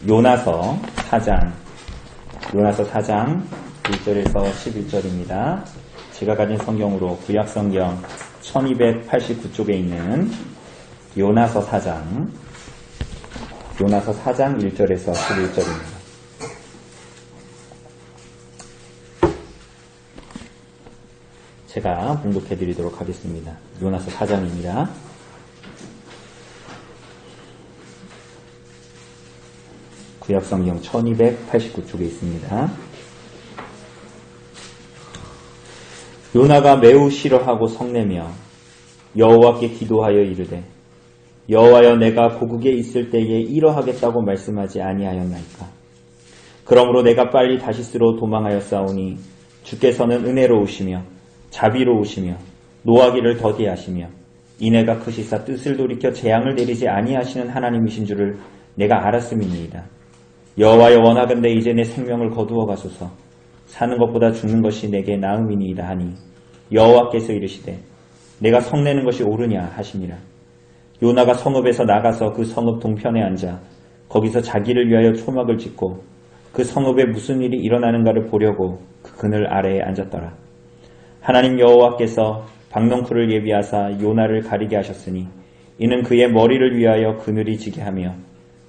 요나서 4장 1절에서 11절입니다. 제가 가진 성경으로 구약성경 1289쪽에 있는 요나서 4장 1절에서 11절입니다. 제가 봉독해 드리도록 하겠습니다. 요나서 4장입니다. 구약성경 1289쪽에 있습니다. 요나가 매우 싫어하고 성내며 여호와께 기도하여 이르되 여호와여 내가 고국에 있을 때에 이러하겠다고 말씀하지 아니하였나이까. 그러므로 내가 빨리 다시스로 도망하였사오니 주께서는 은혜로우시며 자비로우시며 노하기를 더디하시며 이내가 크시사 뜻을 돌이켜 재앙을 내리지 아니하시는 하나님이신 줄을 내가 알았음이니이다. 여호와여 원하건대 이제 내 생명을 거두어 가소서. 사는 것보다 죽는 것이 내게 나음이니이다 하니 여호와께서 이르시되 내가 성내는 것이 옳으냐 하시니라. 요나가 성읍에서 나가서 그 성읍 동편에 앉아 거기서 자기를 위하여 초막을 짓고 그 성읍에 무슨 일이 일어나는가를 보려고 그 그늘 아래에 앉았더라. 하나님 여호와께서 박넝쿨을 예비하사 요나를 가리게 하셨으니 이는 그의 머리를 위하여 그늘이 지게 하며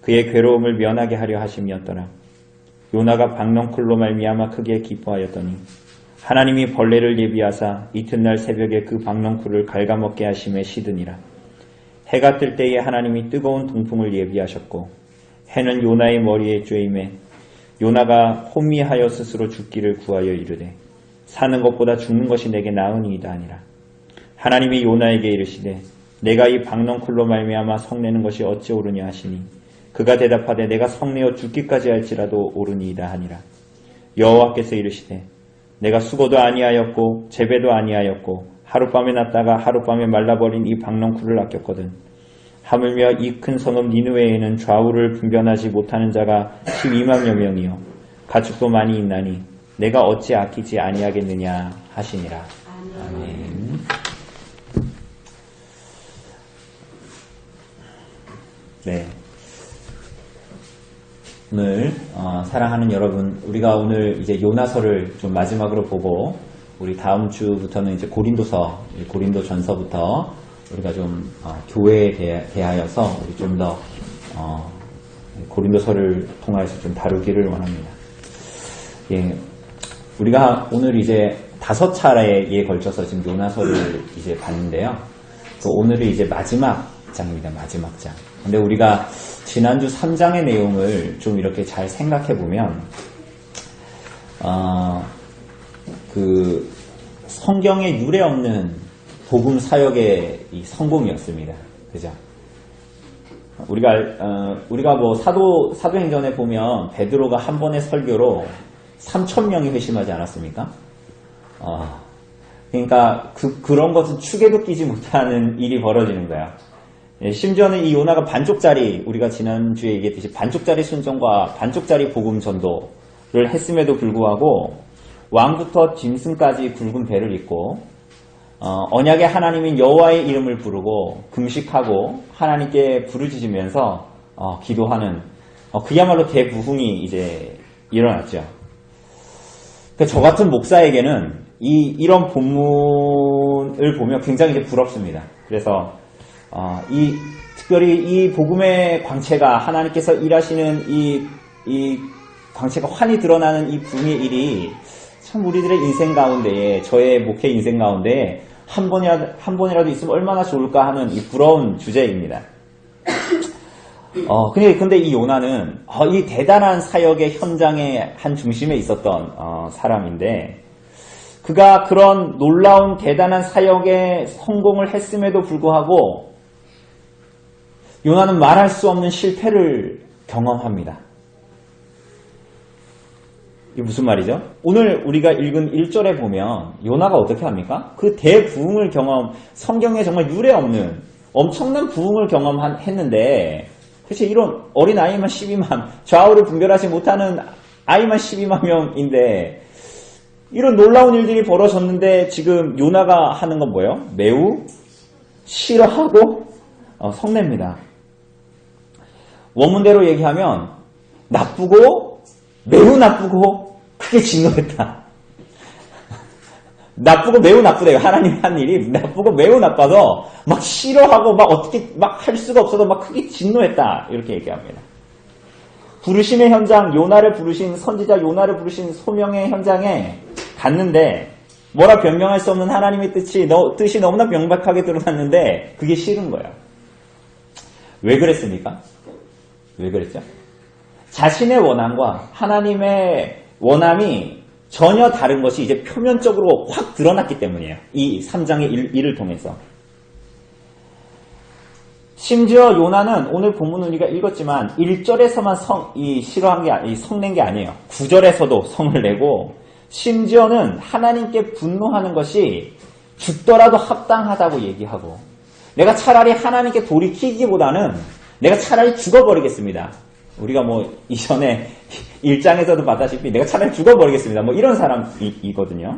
그의 괴로움을 면하게 하려 하심이었더라. 요나가 박넝쿨로 말미암아 크게 기뻐하였더니 하나님이 벌레를 예비하사 이튿날 새벽에 그 박넝쿨을 갉아먹게 하심에 시드니라. 해가 뜰 때에 하나님이 뜨거운 동풍을 예비하셨고 해는 요나의 머리에 쬐임에 요나가 혼미하여 스스로 죽기를 구하여 이르되 사는 것보다 죽는 것이 내게 나으니이다 하니라. 하나님이 요나에게 이르시되 내가 이 박넝쿨로 말미암아 성내는 것이 어찌 옳으냐 하시니 그가 대답하되 내가 성내어 죽기까지 할지라도 옳으니이다 하니라. 여호와께서 이르시되 내가 수고도 아니하였고 재배도 아니하였고 하룻밤에 났다가 하룻밤에 말라버린 이 박넝쿨을 아꼈거든. 하물며 이 큰 성읍 니느웨에는 좌우를 분변하지 못하는 자가 12만여 명이요 가축도 많이 있나니 내가 어찌 아끼지 아니하겠느냐 하시니라. 아멘. 네. 오늘 사랑하는 여러분, 우리가 오늘 이제 요나서를 좀 마지막으로 보고 우리 다음 주부터는 이제 고린도전서부터 우리가 좀 교회에 대하여서 우리 좀 더 고린도서를 통해서 좀 다루기를 원합니다. 예, 우리가 오늘 이제 5차례에 걸쳐서 지금 요나서를 이제 봤는데요. 또 오늘은 이제 마지막 장입니다. 마지막 장. 근데 우리가 지난주 3장의 내용을 좀 이렇게 잘 생각해 보면, 그 성경에 유례 없는 복음 사역의 이 성공이었습니다. 그죠? 우리가 뭐 사도행전에 보면 베드로가 한 번의 설교로 3,000명이 회심하지 않았습니까? 그러니까 그런 것은 축에도 끼지 못하는 일이 벌어지는 거야. 예, 심지어는 이 요나가 반쪽짜리, 우리가 지난주에 얘기했듯이 반쪽짜리 순종과 반쪽짜리 복음 전도를 했음에도 불구하고 왕부터 짐승까지 굵은 배를 입고 언약의 하나님인 여호와의 이름을 부르고 금식하고 하나님께 부르짖으면서 기도하는 그야말로 대부흥이 이제 일어났죠. 그러니까 저 같은 목사에게는 이런 본문을 보면 굉장히 이제 부럽습니다. 그래서 특별히 이 복음의 광채가 하나님께서 일하시는 이 광채가 환히 드러나는 이 부흥의 일이 참 우리들의 인생 가운데에, 저의 목회 인생 가운데 한 번이라도 있으면 얼마나 좋을까 하는 이 부러운 주제입니다. 근데 이 요나는 이 대단한 사역의 현장의 한 중심에 있었던 사람인데, 그가 그런 놀라운 대단한 사역에 성공을 했음에도 불구하고 요나는 말할 수 없는 실패를 경험합니다. 이게 무슨 말이죠? 오늘 우리가 읽은 1절에 보면 요나가 어떻게 합니까? 그 대부흥을 성경에 정말 유례 없는 엄청난 부흥을 경험했는데, 도대체 이런 어린 아이만 12만, 좌우를 분별하지 못하는 아이만 12만 명인데 이런 놀라운 일들이 벌어졌는데 지금 요나가 하는 건 뭐예요? 매우 싫어하고 성냅니다. 원문대로 얘기하면 나쁘고 매우 나쁘고 크게 진노했다. 나쁘고 매우 나쁘대요. 하나님 한 일이 나쁘고 매우 나빠서 막 싫어하고 막 어떻게 막 할 수가 없어서 막 크게 진노했다. 이렇게 얘기합니다. 부르심의 현장, 요나를 부르신 선지자 요나를 부르신 소명의 현장에 갔는데 뭐라 변명할 수 없는 하나님의 뜻이 너무나 명백하게 드러났는데 그게 싫은 거예요. 왜 그랬습니까? 왜 그랬죠? 자신의 원함과 하나님의 원함이 전혀 다른 것이 이제 표면적으로 확 드러났기 때문이에요. 이 3장의 일을 통해서. 심지어 요나는 오늘 본문 우리가 읽었지만 1절에서만 싫어한 게 성낸 게 아니에요. 9절에서도 성을 내고 심지어는 하나님께 분노하는 것이 죽더라도 합당하다고 얘기하고 내가 차라리 하나님께 돌이키기보다는 내가 차라리 죽어버리겠습니다. 우리가 뭐 이전에 1장에서도 봤다시피 내가 차라리 죽어버리겠습니다. 뭐 이런 사람이거든요.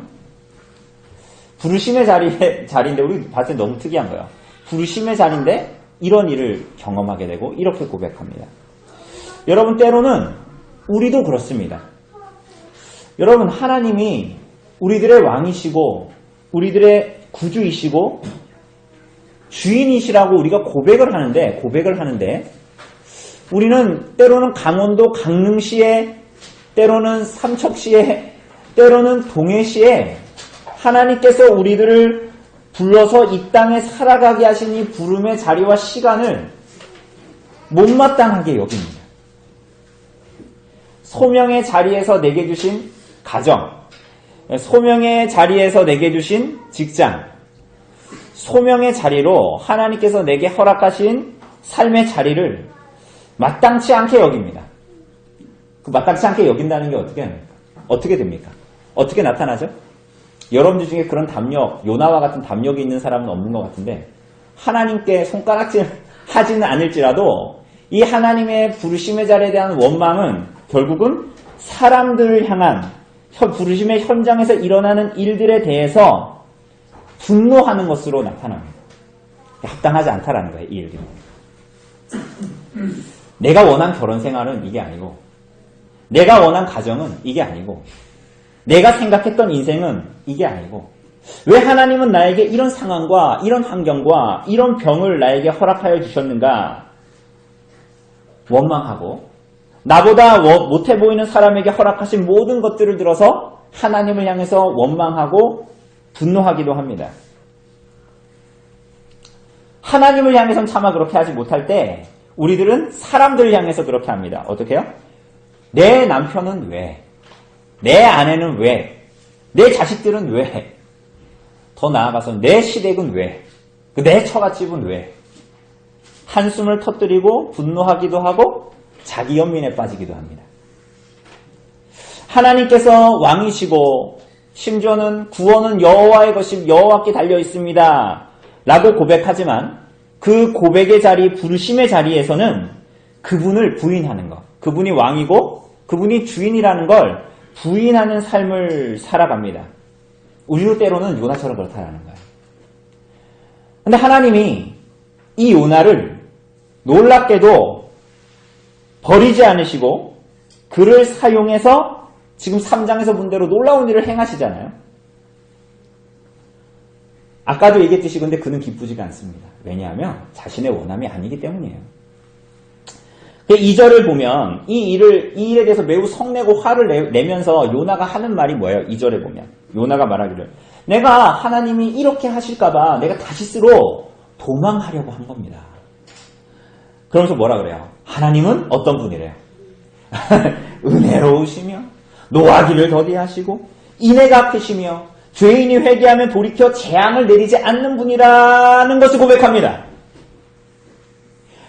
부르심의 자리인데 우리 봤을 때 너무 특이한 거예요. 부르심의 자리인데 이런 일을 경험하게 되고 이렇게 고백합니다. 여러분 때로는 우리도 그렇습니다. 여러분 하나님이 우리들의 왕이시고 우리들의 구주이시고 주인이시라고 우리가 고백을 하는데 우리는 때로는 강원도 강릉시에 때로는 삼척시에 때로는 동해시에 하나님께서 우리들을 불러서 이 땅에 살아가게 하신 이 부름의 자리와 시간을 못마땅하게 여깁니다. 소명의 자리에서 내게 주신 가정, 소명의 자리에서 내게 주신 직장, 소명의 자리로 하나님께서 내게 허락하신 삶의 자리를 마땅치 않게 여깁니다. 그 마땅치 않게 여긴다는 게 어떻게 합니까? 어떻게 됩니까? 어떻게 나타나죠? 여러분들 중에 그런 담력, 요나와 같은 담력이 있는 사람은 없는 것 같은데 하나님께 손가락질 하지는 않을지라도 이 하나님의 부르심의 자리에 대한 원망은 결국은 사람들을 향한 부르심의 현장에서 일어나는 일들에 대해서 분노하는 것으로 나타납니다. 합당하지 않다라는 거예요, 이 일들이. 내가 원한 결혼 생활은 이게 아니고 내가 원한 가정은 이게 아니고 내가 생각했던 인생은 이게 아니고 왜 하나님은 나에게 이런 상황과 이런 환경과 이런 병을 나에게 허락하여 주셨는가 원망하고 나보다 못해 보이는 사람에게 허락하신 모든 것들을 들어서 하나님을 향해서 원망하고 분노하기도 합니다. 하나님을 향해서는 차마 그렇게 하지 못할 때 우리들은 사람들을 향해서 그렇게 합니다. 어떻게 해요? 내 남편은 왜? 내 아내는 왜? 내 자식들은 왜? 더 나아가서 내 시댁은 왜? 내 처갓집은 왜? 한숨을 터뜨리고 분노하기도 하고 자기 연민에 빠지기도 합니다. 하나님께서 왕이시고 심지어는 구원은 여호와의 것이 여호와께 달려 있습니다. 라고 고백하지만 그 고백의 자리, 부르심의 자리에서는 그분을 부인하는 것, 그분이 왕이고 그분이 주인이라는 걸 부인하는 삶을 살아갑니다. 우리도 때로는 요나처럼 그렇다는 거예요. 그런데 하나님이 이 요나를 놀랍게도 버리지 않으시고 그를 사용해서 지금 3장에서 본 대로 놀라운 일을 행하시잖아요. 아까도 얘기했듯이 근데 그는 기쁘지가 않습니다. 왜냐하면 자신의 원함이 아니기 때문이에요. 2절을 보면 이 일에 대해서 매우 성내고 화를 내면서 요나가 하는 말이 뭐예요? 2절에 보면 요나가 말하기를 내가 하나님이 이렇게 하실까봐 내가 다시스로 도망하려고 한 겁니다. 그러면서 뭐라 그래요? 하나님은 어떤 분이래요? 은혜로우시며 노하기를 더디하시고 인애가 크시며 죄인이 회개하면 돌이켜 재앙을 내리지 않는 분이라는 것을 고백합니다.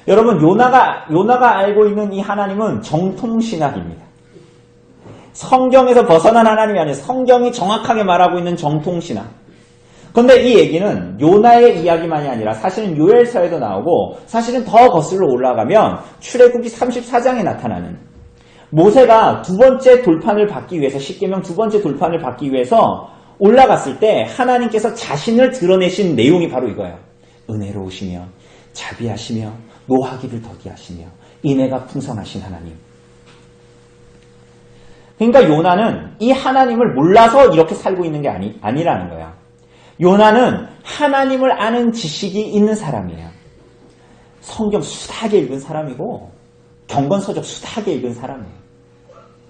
여러분 요나가 알고 있는 이 하나님은 정통신학입니다. 성경에서 벗어난 하나님이 아니에요. 성경이 정확하게 말하고 있는 정통신학. 그런데 이 얘기는 요나의 이야기만이 아니라 사실은 요엘서에도 나오고 사실은 더 거슬러 올라가면 출애굽기 34장에 나타나는 모세가 두 번째 돌판을 받기 위해서 십계명 두 번째 돌판을 받기 위해서 올라갔을 때 하나님께서 자신을 드러내신 내용이 바로 이거예요. 은혜로우시며 자비하시며 노하기를 더디하시며 인애가 풍성하신 하나님. 그러니까 요나는 이 하나님을 몰라서 이렇게 살고 있는 게 아니라는 거야. 요나는 하나님을 아는 지식이 있는 사람이에요. 성경 수다하게 읽은 사람이고 경건서적 수다하게 읽은 사람이에요.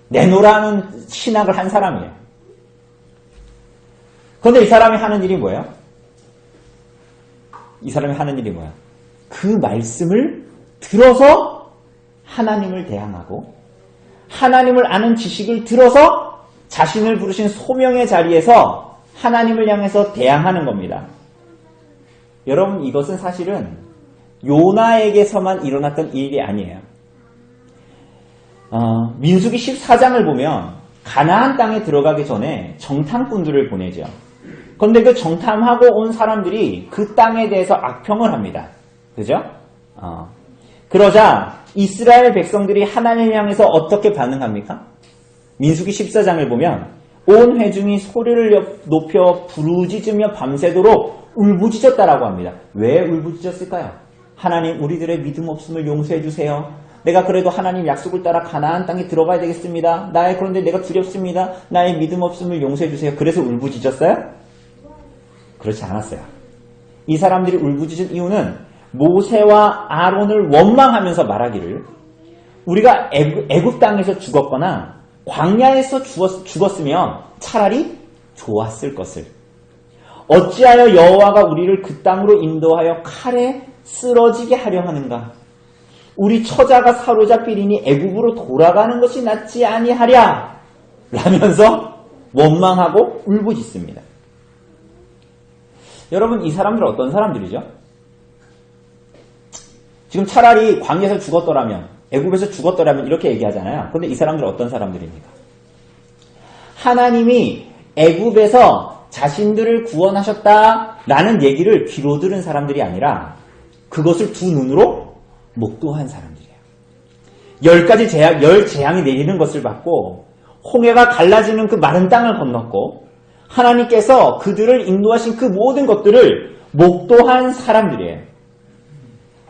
내노라는 신학을 한 사람이에요. 그런데 이 사람이 하는 일이 뭐예요? 이 사람이 하는 일이 뭐야? 그 말씀을 들어서 하나님을 대항하고 하나님을 아는 지식을 들어서 자신을 부르신 소명의 자리에서 하나님을 향해서 대항하는 겁니다. 여러분, 이것은 사실은 요나에게서만 일어났던 일이 아니에요. 민수기 14장을 보면 가나안 땅에 들어가기 전에 정탐꾼들을 보내죠. 그런데 그 정탐하고 온 사람들이 그 땅에 대해서 악평을 합니다. 그죠? 그러자 이스라엘 백성들이 하나님을 향해서 어떻게 반응합니까? 민수기 14장을 보면 온 회중이 소리를 높여 부르짖으며 밤새도록 울부짖었다라고 합니다. 왜 울부짖었을까요? 하나님, 우리들의 믿음 없음을 용서해 주세요. 내가 그래도 하나님 약속을 따라 가나안 땅에 들어가야 되겠습니다. 그런데 내가 두렵습니다. 나의 믿음 없음을 용서해 주세요. 그래서 울부짖었어요? 그렇지 않았어요. 이 사람들이 울부짖은 이유는 모세와 아론을 원망하면서 말하기를, 우리가 애굽 땅에서 죽었거나 광야에서 죽었으면 차라리 좋았을 것을, 어찌하여 여호와가 우리를 그 땅으로 인도하여 칼에 쓰러지게 하려 하는가? 우리 처자가 사로잡히리니 애굽으로 돌아가는 것이 낫지 아니하랴? 라면서 원망하고 울부짖습니다. 여러분, 이 사람들은 어떤 사람들이죠? 지금 차라리 광야에서 죽었더라면, 애굽에서 죽었더라면 이렇게 얘기하잖아요. 그런데 이 사람들은 어떤 사람들입니까? 하나님이 애굽에서 자신들을 구원하셨다라는 얘기를 귀로 들은 사람들이 아니라 그것을 두 눈으로 목도한 사람들이에요. 10가지 열 재앙이 내리는 것을 봤고 홍해가 갈라지는 그 마른 땅을 건넜고 하나님께서 그들을 인도하신 그 모든 것들을 목도한 사람들이에요.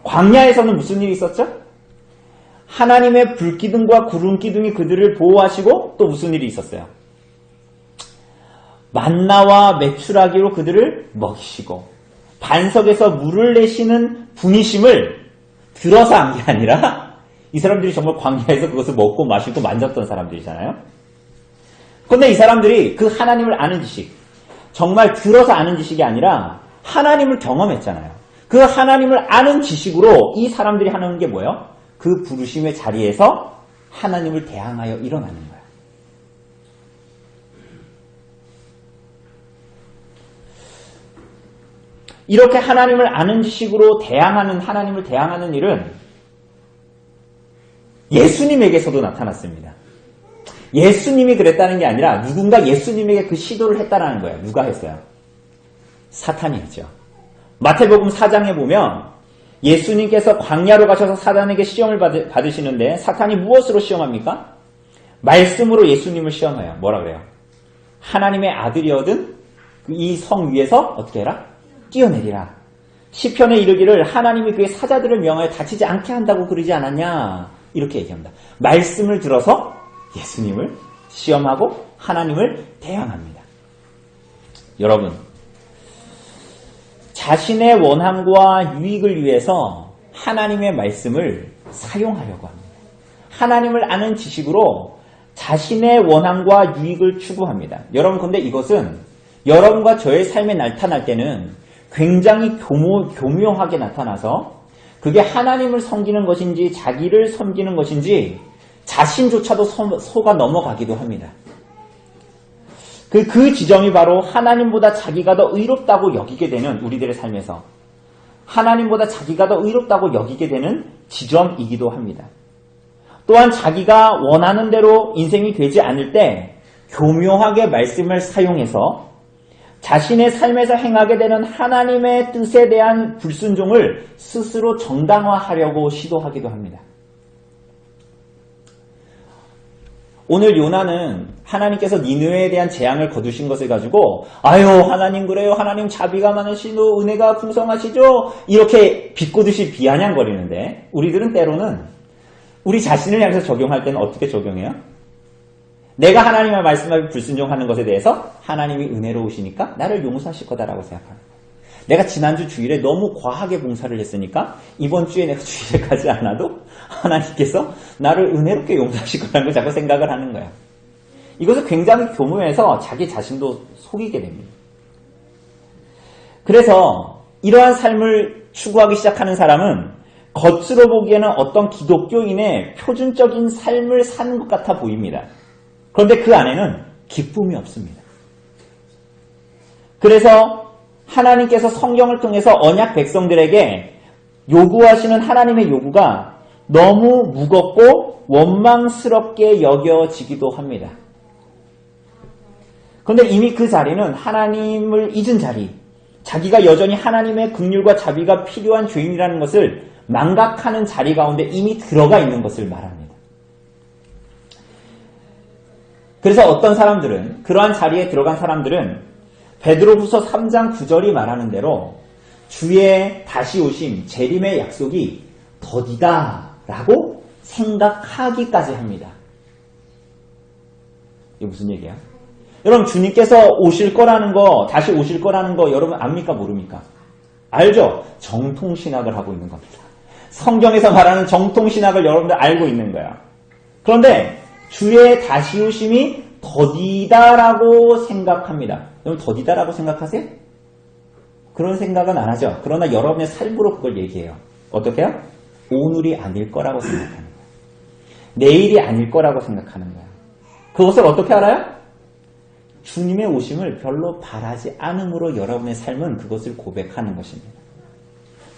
광야에서는 무슨 일이 있었죠? 하나님의 불기둥과 구름기둥이 그들을 보호하시고 또 무슨 일이 있었어요? 만나와 메추라기로 그들을 먹이시고 반석에서 물을 내시는 분이심을 들어서 한 게 아니라 이 사람들이 정말 광야에서 그것을 먹고 마시고 만졌던 사람들이잖아요. 그런데 이 사람들이 그 하나님을 아는 지식, 정말 들어서 아는 지식이 아니라 하나님을 경험했잖아요. 그 하나님을 아는 지식으로 이 사람들이 하는 게 뭐예요? 그 부르심의 자리에서 하나님을 대항하여 일어나는 거예요. 이렇게 하나님을 아는 지식으로 하나님을 대항하는 일은 예수님에게서도 나타났습니다. 예수님이 그랬다는 게 아니라 누군가 예수님에게 그 시도를 했다라는 거예요. 누가 했어요? 사탄이 했죠. 마태복음 4장에 보면 예수님께서 광야로 가셔서 사탄에게 시험을 받으시는데 사탄이 무엇으로 시험합니까? 말씀으로 예수님을 시험해요. 뭐라 그래요? 하나님의 아들이거든 이 성 위에서 어떻게 해라? 뛰어내리라. 시편에 이르기를 하나님이 그의 사자들을 명하여 다치지 않게 한다고 그러지 않았냐? 이렇게 얘기합니다. 말씀을 들어서 예수님을 시험하고 하나님을 대항합니다. 여러분, 자신의 원함과 유익을 위해서 하나님의 말씀을 사용하려고 합니다. 하나님을 아는 지식으로 자신의 원함과 유익을 추구합니다. 여러분, 근데 이것은 여러분과 저의 삶에 나타날 때는 굉장히 교묘하게 나타나서 그게 하나님을 섬기는 것인지 자기를 섬기는 것인지 자신조차도 속아 넘어가기도 합니다. 그 지점이 바로 하나님보다 자기가 더 의롭다고 여기게 되는 우리들의 삶에서 하나님보다 자기가 더 의롭다고 여기게 되는 지점이기도 합니다. 또한 자기가 원하는 대로 인생이 되지 않을 때 교묘하게 말씀을 사용해서 자신의 삶에서 행하게 되는 하나님의 뜻에 대한 불순종을 스스로 정당화하려고 시도하기도 합니다. 오늘 요나는 하나님께서 니느웨에 대한 재앙을 거두신 것을 가지고 아유 하나님 그래요, 하나님 자비가 많으시고 은혜가 풍성하시죠, 이렇게 비꼬듯이 비아냥거리는데 우리들은 때로는 우리 자신을 향해서 적용할 때는 어떻게 적용해요? 내가 하나님의 말씀에 불순종하는 것에 대해서 하나님이 은혜로우시니까 나를 용서하실 거다라고 생각합니다. 내가 지난주 주일에 너무 과하게 봉사를 했으니까 이번 주에 내가 주일에 가지 않아도 하나님께서 나를 은혜롭게 용서하실 거라는 걸 자꾸 생각을 하는 거야. 이것은 굉장히 교묘해서 자기 자신도 속이게 됩니다. 그래서 이러한 삶을 추구하기 시작하는 사람은 겉으로 보기에는 어떤 기독교인의 표준적인 삶을 사는 것 같아 보입니다. 그런데 그 안에는 기쁨이 없습니다. 그래서 하나님께서 성경을 통해서 언약 백성들에게 요구하시는 하나님의 요구가 너무 무겁고 원망스럽게 여겨지기도 합니다. 그런데 이미 그 자리는 하나님을 잊은 자리, 자기가 여전히 하나님의 긍휼과 자비가 필요한 죄인이라는 것을 망각하는 자리 가운데 이미 들어가 있는 것을 말합니다. 그래서 어떤 사람들은, 그러한 자리에 들어간 사람들은 베드로후서 3장 9절이 말하는 대로 주의 다시 오심, 재림의 약속이 더디다 라고 생각하기까지 합니다. 이게 무슨 얘기야? 여러분, 주님께서 오실 거라는 거, 다시 오실 거라는 거 여러분 압니까 모릅니까? 알죠? 정통신학을 하고 있는 겁니다. 성경에서 말하는 정통신학을 여러분들 알고 있는 거야. 그런데 주의 다시 오심이 더디다라고 생각합니다. 여러분 더디다라고 생각하세요? 그런 생각은 안 하죠. 그러나 여러분의 삶으로 그걸 얘기해요. 어떻게 해요? 오늘이 아닐 거라고 생각하는 거예요. 내일이 아닐 거라고 생각하는 거예요. 그것을 어떻게 알아요? 주님의 오심을 별로 바라지 않음으로 여러분의 삶은 그것을 고백하는 것입니다.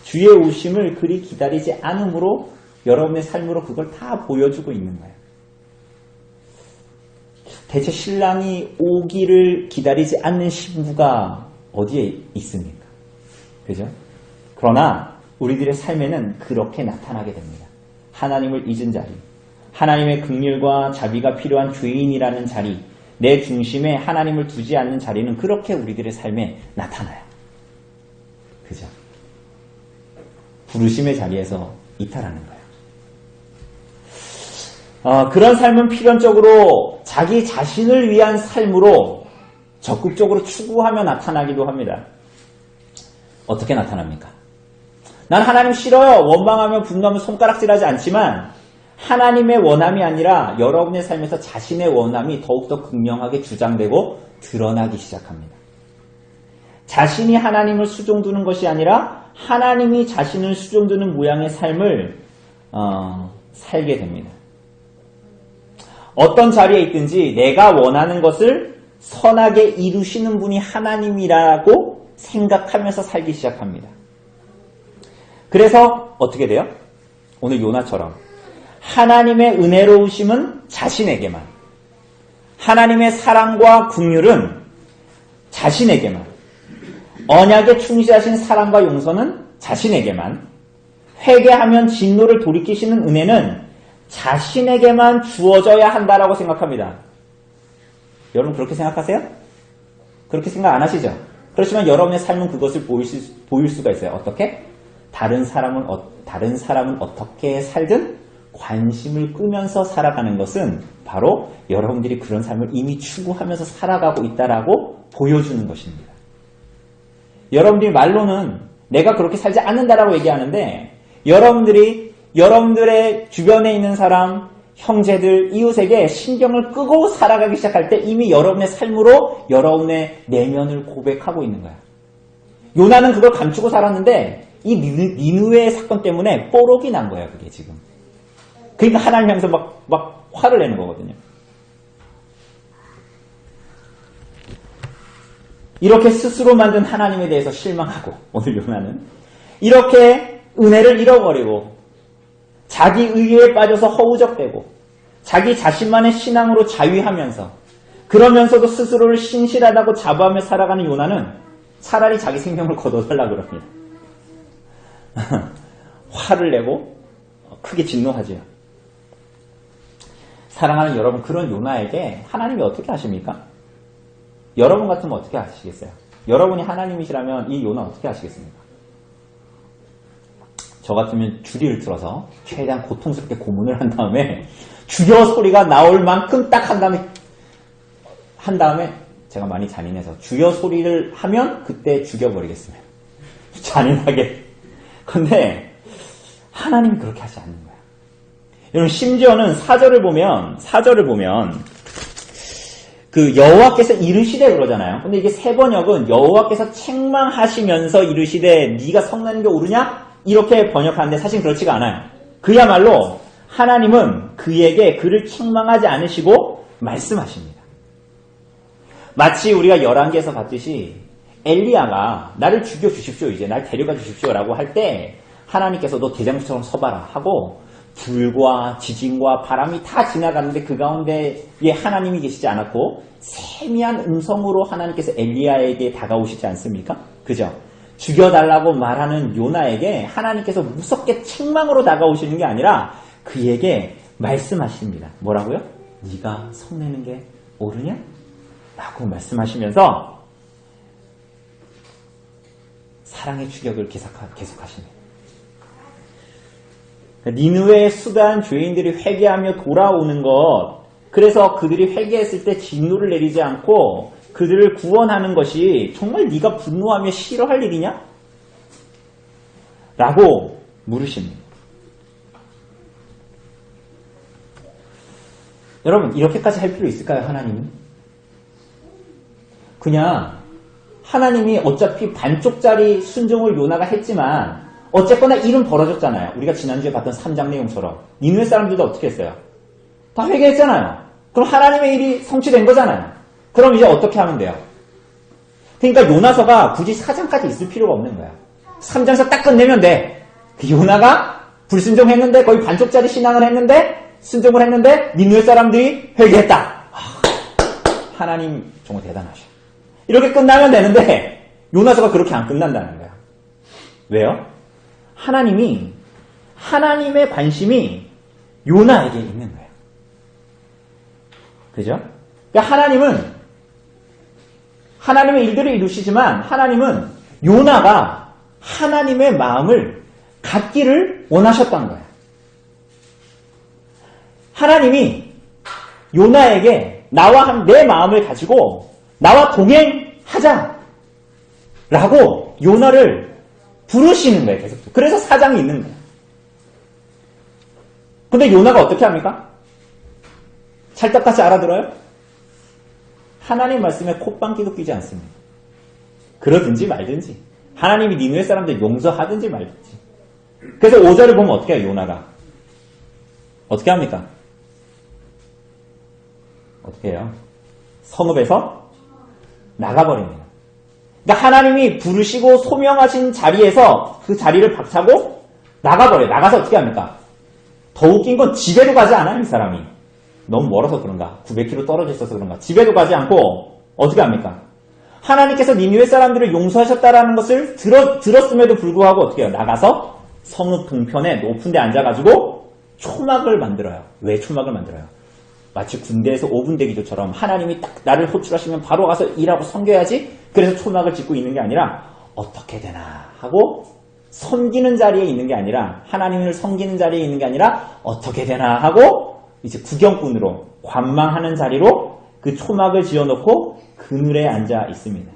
주의 오심을 그리 기다리지 않음으로 여러분의 삶으로 그걸 다 보여주고 있는 거예요. 대체 신랑이 오기를 기다리지 않는 신부가 어디에 있습니까? 그죠? 그러나 우리들의 삶에는 그렇게 나타나게 됩니다. 하나님을 잊은 자리, 하나님의 긍휼과 자비가 필요한 죄인이라는 자리, 내 중심에 하나님을 두지 않는 자리는 그렇게 우리들의 삶에 나타나요. 그죠? 부르심의 자리에서 이탈하는 거예요. 그런 삶은 필연적으로 자기 자신을 위한 삶으로 적극적으로 추구하며 나타나기도 합니다. 어떻게 나타납니까? 난 하나님 싫어요. 원망하며 분노하며 손가락질하지 않지만 하나님의 원함이 아니라 여러분의 삶에서 자신의 원함이 더욱더 극명하게 주장되고 드러나기 시작합니다. 자신이 하나님을 수종두는 것이 아니라 하나님이 자신을 수종두는 모양의 삶을 살게 됩니다. 어떤 자리에 있든지 내가 원하는 것을 선하게 이루시는 분이 하나님이라고 생각하면서 살기 시작합니다. 그래서 어떻게 돼요? 오늘 요나처럼 하나님의 은혜로우심은 자신에게만, 하나님의 사랑과 긍휼은 자신에게만, 언약에 충실하신 사랑과 용서는 자신에게만, 회개하면 진노를 돌이키시는 은혜는 자신에게만 주어져야 한다라고 생각합니다. 여러분 그렇게 생각하세요? 그렇게 생각 안 하시죠? 그렇지만 여러분의 삶은 그것을 보일 수가 있어요. 어떻게? 다른 사람은 어떻게 살든 관심을 끄면서 살아가는 것은 바로 여러분들이 그런 삶을 이미 추구하면서 살아가고 있다라고 보여주는 것입니다. 여러분들이 말로는 내가 그렇게 살지 않는다라고 얘기하는데 여러분들의 주변에 있는 사람, 형제들, 이웃에게 신경을 끄고 살아가기 시작할 때 이미 여러분의 삶으로 여러분의 내면을 고백하고 있는 거야. 요나는 그걸 감추고 살았는데 이 니느웨의 사건 때문에 뽀록이 난 거야, 그게 지금. 그러니까 하나님 향해서 막 화를 내는 거거든요. 이렇게 스스로 만든 하나님에 대해서 실망하고, 오늘 요나는 이렇게 은혜를 잃어버리고 자기 의에 빠져서 허우적대고 자기 자신만의 신앙으로 자위하면서 그러면서도 스스로를 신실하다고 자부하며 살아가는 요나는 차라리 자기 생명을 거둬달라고 그럽니다. 화를 내고 크게 진노하지요. 사랑하는 여러분, 그런 요나에게 하나님이 어떻게 하십니까? 여러분 같으면 어떻게 하시겠어요? 여러분이 하나님이시라면 이 요나 어떻게 하시겠습니까? 저 같으면 주리를 틀어서 최대한 고통스럽게 고문을 한 다음에 주여 소리가 나올 만큼 딱 한 다음에 한 다음에 제가 많이 잔인해서 주여 소리를 하면 그때 죽여버리겠습니다. 잔인하게. 근데 하나님이 그렇게 하지 않는 거야. 여러분 심지어는 사절을 보면 그 여호와께서 이르시되 그러잖아요. 근데 이게 세 번역은 여호와께서 책망하시면서 이르시되 네가 성내는 게 옳으냐? 이렇게 번역하는데 사실 그렇지가 않아요. 그야말로 하나님은 그에게 그를 책망하지 않으시고 말씀하십니다. 마치 우리가 열왕기에서 봤듯이 엘리야가 나를 죽여주십시오. 이제 날 데려가 주십시오라고 할 때 하나님께서 너 대장부처럼 서봐라 하고 불과 지진과 바람이 다 지나가는데 그 가운데에 하나님이 계시지 않았고 세미한 음성으로 하나님께서 엘리야에게 다가오시지 않습니까? 그죠? 죽여달라고 말하는 요나에게 하나님께서 무섭게 책망으로 다가오시는 게 아니라 그에게 말씀하십니다. 뭐라고요? 네가 성내는 게 옳으냐? 라고 말씀하시면서 사랑의 추격을 계속하십니다. 니느웨의 수단 죄인들이 회개하며 돌아오는 것, 그래서 그들이 회개했을 때 진노를 내리지 않고 그들을 구원하는 것이 정말 네가 분노하며 싫어할 일이냐? 라고 물으십니다. 여러분 이렇게까지 할 필요 있을까요? 하나님은? 그냥 하나님이 어차피 반쪽짜리 순종을 요나가 했지만 어쨌거나 일은 벌어졌잖아요. 우리가 지난주에 봤던 3장 내용처럼 니느웨 사람들도 어떻게 했어요? 다 회개했잖아요. 그럼 하나님의 일이 성취된 거잖아요. 그럼 이제 어떻게 하면 돼요? 그러니까 요나서가 굳이 4장까지 있을 필요가 없는 거야. 3장에서 딱 끝내면 돼. 그 요나가 불순종했는데 거의 반쪽짜리 신앙을 했는데 순종을 했는데 니느웨 사람들이 회개했다. 하나님 정말 대단하셔. 이렇게 끝나면 되는데 요나서가 그렇게 안 끝난다는 거야. 왜요? 하나님의 관심이 요나에게 있는 거예요. 그죠? 그러니까 하나님의 일들을 이루시지만 하나님은 요나가 하나님의 마음을 갖기를 원하셨던 거예요. 하나님이 요나에게 내 마음을 가지고 나와 동행하자 라고 요나를 부르시는 거예요. 계속. 그래서 4장이 있는 거예요. 근데 요나가 어떻게 합니까? 찰떡같이 알아들어요? 하나님 말씀에 콧방귀도 끼지 않습니다. 그러든지 말든지 하나님이 니느웨 사람들 용서하든지 말든지. 그래서 5절을 보면 어떻게 해요? 요나가 어떻게 합니까? 어떻게 해요? 성읍에서 나가버립니다. 그러니까 하나님이 부르시고 소명하신 자리에서 그 자리를 박차고 나가버려요. 나가서 어떻게 합니까? 더 웃긴 건 집에도 가지 않아요. 이 사람이. 너무 멀어서 그런가? 900km 떨어져 있어서 그런가? 집에도 가지 않고 어떻게 합니까? 하나님께서 니느웨 사람들을 용서하셨다라는 것을 들었음에도 불구하고 어떻게 해요? 나가서 성읍 동편에 높은 데 앉아가지고 초막을 만들어요. 왜 초막을 만들어요? 마치 군대에서 5분 대기조처럼 하나님이 딱 나를 호출하시면 바로 가서 일하고 섬겨야지. 그래서 초막을 짓고 있는 게 아니라 어떻게 되나 하고 섬기는 자리에 있는 게 아니라 하나님을 섬기는 자리에 있는 게 아니라 어떻게 되나 하고 이제 구경꾼으로 관망하는 자리로 그 초막을 지어놓고 그늘에 앉아 있습니다.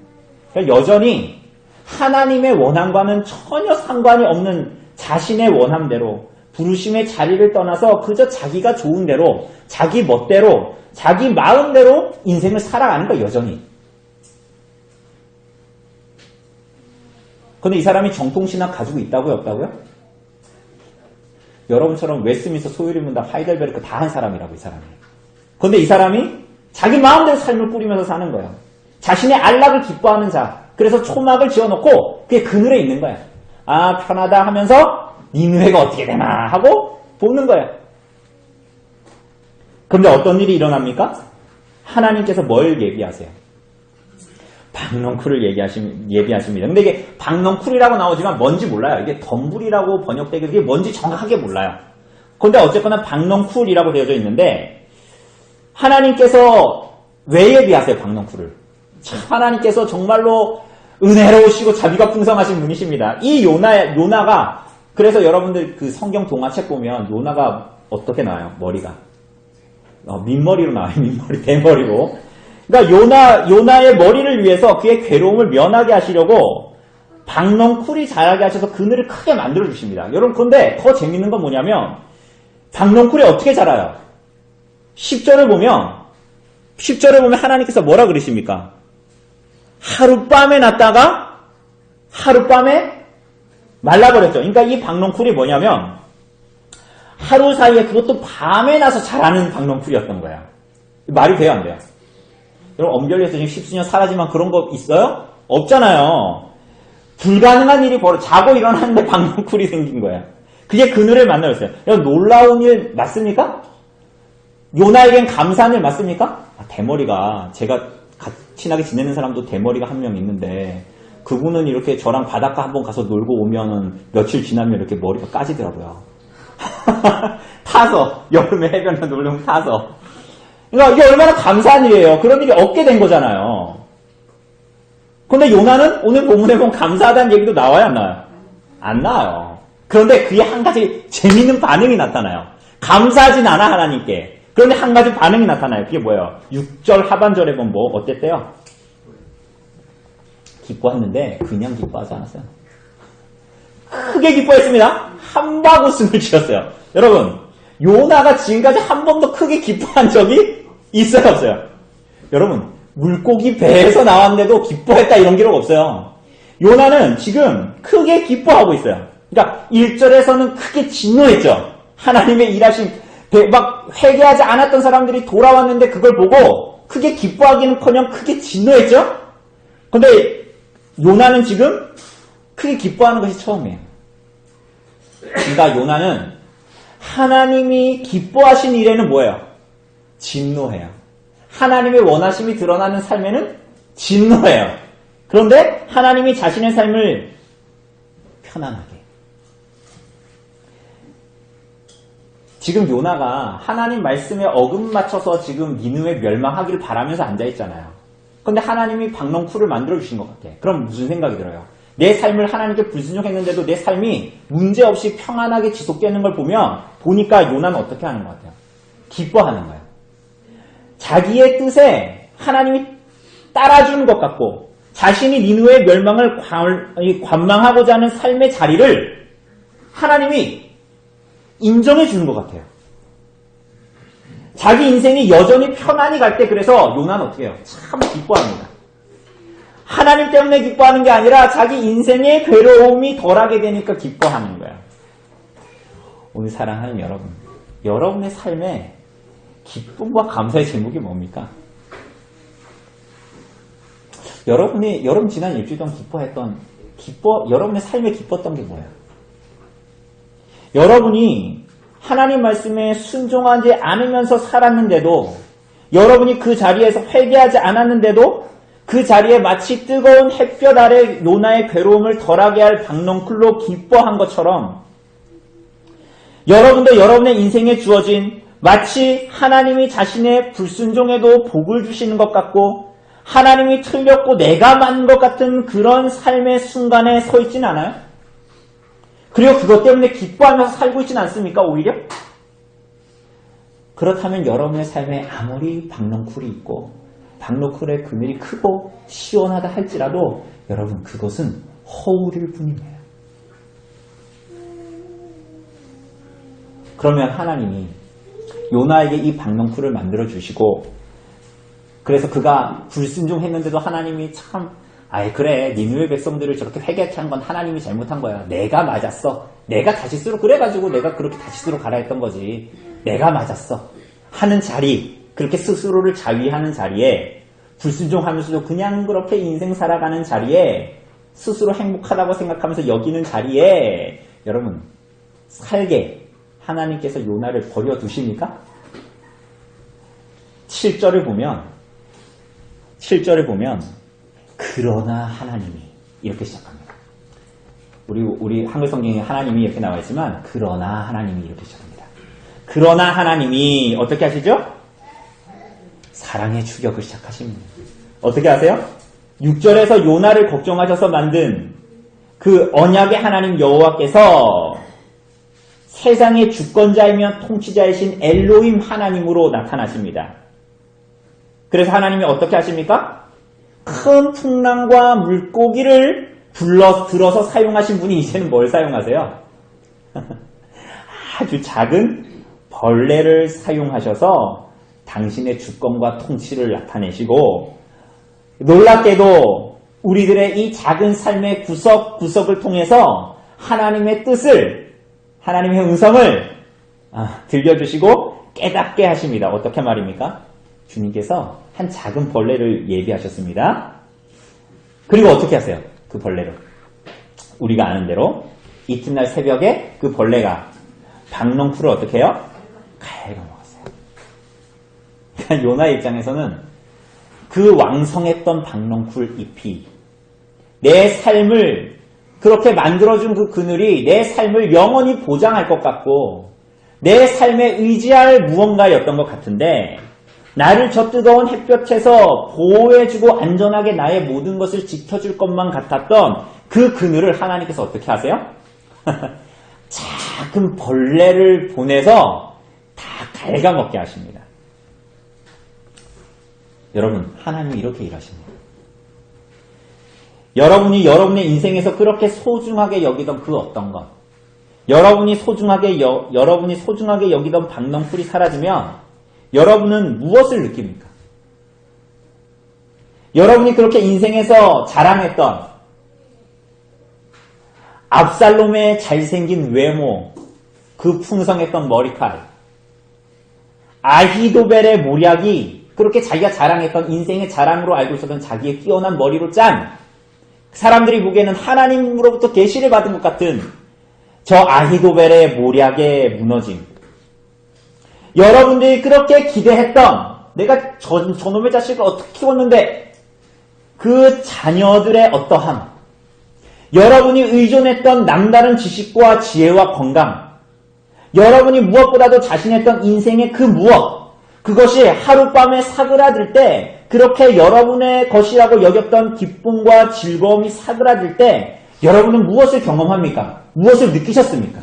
그러니까 여전히 하나님의 원함과는 전혀 상관이 없는 자신의 원함대로 부르심의 자리를 떠나서 그저 자기가 좋은 대로 자기 멋대로 자기 마음대로 인생을 살아가는 거예요. 여전히. 근데 이 사람이 정통신학 가지고 있다고요? 없다고요? 여러분처럼 웨스트민스터 소요리 문답 하이델베르크 다 한 사람이라고 이 사람이. 근데 이 사람이 자기 마음대로 삶을 꾸리면서 사는 거예요. 자신의 안락을 기뻐하는 자. 그래서 초막을 지어놓고 그게 그늘에 있는 거야. 아 편하다 하면서 니느웨가 어떻게 되나 하고 보는 거예요. 그런데 어떤 일이 일어납니까? 하나님께서 뭘 예비하세요? 박넝쿨을 예비하십니다. 근데 이게 박넝쿨이라고 나오지만 뭔지 몰라요. 이게 덤불이라고 번역되게 이게 뭔지 정확하게 몰라요. 그런데 어쨌거나 박넝쿨이라고 되어져 있는데 하나님께서 왜 예비하세요? 박넝쿨을. 하나님께서 정말로 은혜로우시고 자비가 풍성하신 분이십니다. 이 요나가 그래서 여러분들 그 성경 동화책 보면 요나가 어떻게 나와요? 머리가 민머리로 나와요. 민머리 대머리로. 그러니까 요나의 머리를 위해서 그의 괴로움을 면하게 하시려고 박넝쿨이 자라게 하셔서 그늘을 크게 만들어 주십니다. 여러분, 그런데 더 재밌는 건 뭐냐면 박넝쿨이 어떻게 자라요? 10절을 보면 하나님께서 뭐라 그러십니까? 하룻밤에 났다가 하룻밤에 말라버렸죠. 그러니까 이 박넝쿨이 뭐냐면 하루 사이에 그것도 밤에 나서 자라는 박넝쿨이었던 거예요. 말이 돼요, 안 돼요? 여러분, 엄결리에서 지금 10수년 사라지만 그런 거 있어요? 없잖아요. 불가능한 일이 자고 일어났는데 박넝쿨이 생긴 거예요. 그게 그늘을 만들었어요. 여러분, 놀라운 일 맞습니까? 요나에겐 감사한 일 맞습니까? 대머리가, 제가 친하게 지내는 사람도 대머리가 한 명 있는데 그분은 이렇게 저랑 바닷가 한번 가서 놀고 오면은 며칠 지나면 이렇게 머리가 까지더라고요. 타서, 여름에 해변에 놀면 타서. 그러니까 이게 얼마나 감사한 일이에요. 그런 일이 없게 된 거잖아요. 근데 요나는 오늘 본문에 보면 감사하다는 얘기도 나와요, 안 나와요? 안 나와요. 그런데 그게 한 가지 재미있는 반응이 나타나요. 감사하진 않아, 하나님께. 그런데 한 가지 반응이 나타나요. 그게 뭐예요? 6절 하반절에 보면 뭐 어땠대요? 기뻐했는데 그냥 기뻐하지 않았어요. 크게 기뻐했습니다. 한바구음을 지었어요. 여러분, 요나가 지금까지 한 번도 크게 기뻐한 적이 있어요, 없어요? 여러분, 물고기 배에서 나왔는데도 기뻐했다 이런 기록 없어요. 요나는 지금 크게 기뻐하고 있어요. 그러니까 1절에서는 크게 진노했죠. 하나님의 일하신, 막 회개하지 않았던 사람들이 돌아왔는데 그걸 보고 크게 기뻐하기는커녕 크게 진노했죠. 근데 요나는 지금 크게 기뻐하는 것이 처음이에요. 그러니까 요나는 하나님이 기뻐하신 일에는 뭐예요? 진노해요. 하나님의 원하심이 드러나는 삶에는 진노해요. 그런데 하나님이 자신의 삶을 편안하게. 지금 요나가 하나님 말씀에 어긋맞춰서 지금 니느웨 멸망하기를 바라면서 앉아있잖아요. 그런데 하나님이 박넝쿨을 만들어주신 것 같아. 그럼 무슨 생각이 들어요? 내 삶을 하나님께 불순종했는데도 내 삶이 문제없이 평안하게 지속되는 걸 보니까 요나는 어떻게 하는 것 같아요? 기뻐하는 거예요. 자기의 뜻에 하나님이 따라주는 것 같고 자신이 니느웨 멸망을 관망하고자 하는 삶의 자리를 하나님이 인정해 주는 것 같아요. 자기 인생이 여전히 편안히 갈 때 그래서 요나는 어떻게 해요? 참 기뻐합니다. 하나님 때문에 기뻐하는 게 아니라 자기 인생의 괴로움이 덜하게 되니까 기뻐하는 거야. 오늘 사랑하는 여러분, 여러분의 삶에 기쁨과 감사의 제목이 뭡니까? 여러분 지난 일주일 동안 여러분의 삶에 기뻤던 게 뭐예요? 여러분이 하나님 말씀에 순종하지 않으면서 살았는데도, 여러분이 그 자리에서 회개하지 않았는데도 그 자리에 마치 뜨거운 햇볕 아래 요나의 괴로움을 덜하게 할 박넝쿨로 기뻐한 것처럼 여러분도 여러분의 인생에 주어진 마치 하나님이 자신의 불순종에도 복을 주시는 것 같고 하나님이 틀렸고 내가 맞는 것 같은 그런 삶의 순간에 서 있진 않아요? 그리고 그것 때문에 기뻐하면서 살고 있진 않습니까? 오히려? 그렇다면 여러분의 삶에 아무리 박넝쿨이 있고 박넝쿨의 그늘이 크고 시원하다 할지라도 여러분 그것은 허울일 뿐이에요. 그러면 하나님이 요나에게 이 박넝쿨을 만들어 주시고 그래서 그가 불순종했는데도 하나님이 참 그래 니느웨 백성들을 저렇게 회개하게 한 건 하나님이 잘못한 거야. 내가 맞았어. 내가 다시스로 그래가지고 내가 그렇게 다시스로 가라 했던 거지. 내가 맞았어. 하는 자리, 그렇게 스스로를 자위하는 자리에 불순종하면서도 그냥 그렇게 인생 살아가는 자리에 스스로 행복하다고 생각하면서 여기는 자리에 여러분 살게 하나님께서 요나를 버려두십니까? 7절을 보면 그러나 하나님이 이렇게 시작합니다. 우리 한글 성경에 하나님이 이렇게 나와 있지만 그러나 하나님이 이렇게 시작합니다. 그러나 하나님이 어떻게 하시죠? 사랑의 추격을 시작하십니다. 어떻게 하세요? 6절에서 요나를 걱정하셔서 만든 그 언약의 하나님 여호와께서 세상의 주권자이며 통치자이신 엘로힘 하나님으로 나타나십니다. 그래서 하나님이 어떻게 하십니까? 큰 풍랑과 물고기를 들어서 사용하신 분이 이제는 뭘 사용하세요? 아주 작은 벌레를 사용하셔서 당신의 주권과 통치를 나타내시고, 놀랍게도 우리들의 이 작은 삶의 구석구석을 통해서 하나님의 뜻을, 하나님의 음성을 들려주시고 깨닫게 하십니다. 어떻게 말입니까? 주님께서 한 작은 벌레를 예비하셨습니다. 그리고 어떻게 하세요? 그 벌레를. 우리가 아는 대로 이튿날 새벽에 그 벌레가 박넝쿨을 어떻게 해요? 갉아먹었어요. 그러니까 요나의 입장에서는 그 왕성했던 박넝쿨 잎이 내 삶을 그렇게 만들어준 그 그늘이 내 삶을 영원히 보장할 것 같고 내 삶에 의지할 무언가였던 것 같은데, 나를 저 뜨거운 햇볕에서 보호해주고 안전하게 나의 모든 것을 지켜줄 것만 같았던 그 그늘을 하나님께서 어떻게 하세요? 작은 벌레를 보내서 다 갉아먹게 하십니다. 여러분, 하나님이 이렇게 일하십니다. 여러분이 여러분의 인생에서 그렇게 소중하게 여기던 그 어떤 것, 여러분이 소중하게 여기던 박넝쿨이 사라지면 여러분은 무엇을 느낍니까? 여러분이 그렇게 인생에서 자랑했던 압살롬의 잘생긴 외모, 그 풍성했던 머리칼, 아히도벨의 모략이 그렇게 자기가 자랑했던 인생의 자랑으로 알고 있었던 자기의 뛰어난 머리로 짠, 사람들이 보기에는 하나님으로부터 계시를 받은 것 같은 저 아히도벨의 모략에 무너짐, 여러분들이 그렇게 기대했던, 내가 저놈의 자식을 어떻게 키웠는데 그 자녀들의 어떠함, 여러분이 의존했던 남다른 지식과 지혜와 건강, 여러분이 무엇보다도 자신했던 인생의 그 무엇, 그것이 하룻밤에 사그라들 때, 그렇게 여러분의 것이라고 여겼던 기쁨과 즐거움이 사그라들 때 여러분은 무엇을 경험합니까? 무엇을 느끼셨습니까?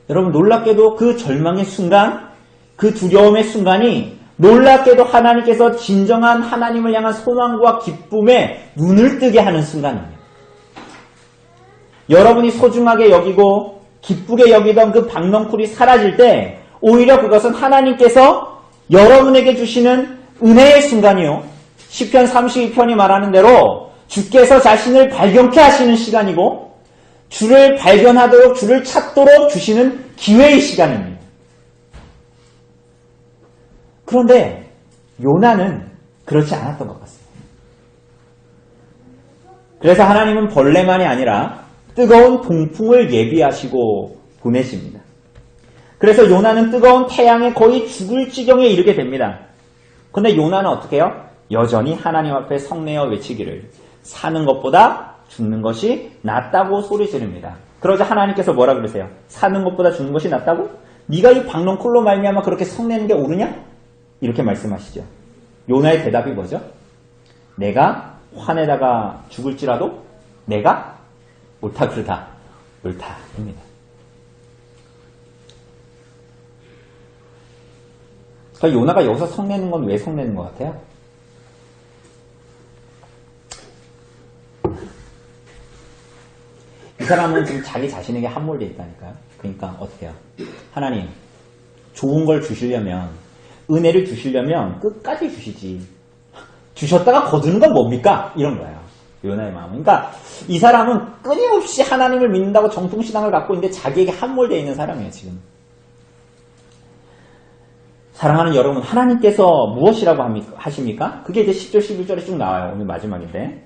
여러분, 놀랍게도 그 절망의 순간, 그 두려움의 순간이 놀랍게도 하나님께서 진정한 하나님을 향한 소망과 기쁨에 눈을 뜨게 하는 순간입니다. 여러분이 소중하게 여기고 기쁘게 여기던 그 박넝쿨이 사라질 때 오히려 그것은 하나님께서 여러분에게 주시는 은혜의 순간이요. 시편 32편이 말하는 대로 주께서 자신을 발견케 하시는 시간이고 주를 발견하도록, 주를 찾도록 주시는 기회의 시간입니다. 그런데 요나는 그렇지 않았던 것 같습니다. 그래서 하나님은 벌레만이 아니라 뜨거운 동풍을 예비하시고 보내십니다. 그래서 요나는 뜨거운 태양에 거의 죽을 지경에 이르게 됩니다. 그런데 요나는 어떻게 해요? 여전히 하나님 앞에 성내어 외치기를, 사는 것보다 죽는 것이 낫다고 소리 지릅니다. 그러자 하나님께서 뭐라 그러세요? 사는 것보다 죽는 것이 낫다고? 네가 이 박넝쿨로 말미암아 그렇게 성내는 게 옳으냐? 이렇게 말씀하시죠. 요나의 대답이 뭐죠? 내가 환에다가 죽을지라도 내가 옳다 그르다, 옳다입니다. 그러니까 요나가 여기서 성내는 건 왜 성내는 것 같아요? 이 사람은 지금 자기 자신에게 함몰되어 있다니까요. 그러니까 어떻게 해요? 하나님, 좋은 걸 주시려면, 은혜를 주시려면 끝까지 주시지. 주셨다가 거두는 건 뭡니까? 이런 거예요. 요나의 마음은. 그러니까 이 사람은 끊임없이 하나님을 믿는다고 정통신앙을 갖고 있는데 자기에게 함몰되어 있는 사람이에요, 지금. 사랑하는 여러분, 하나님께서 무엇이라고 하십니까? 그게 이제 10절, 11절에 쭉 나와요. 오늘 마지막인데.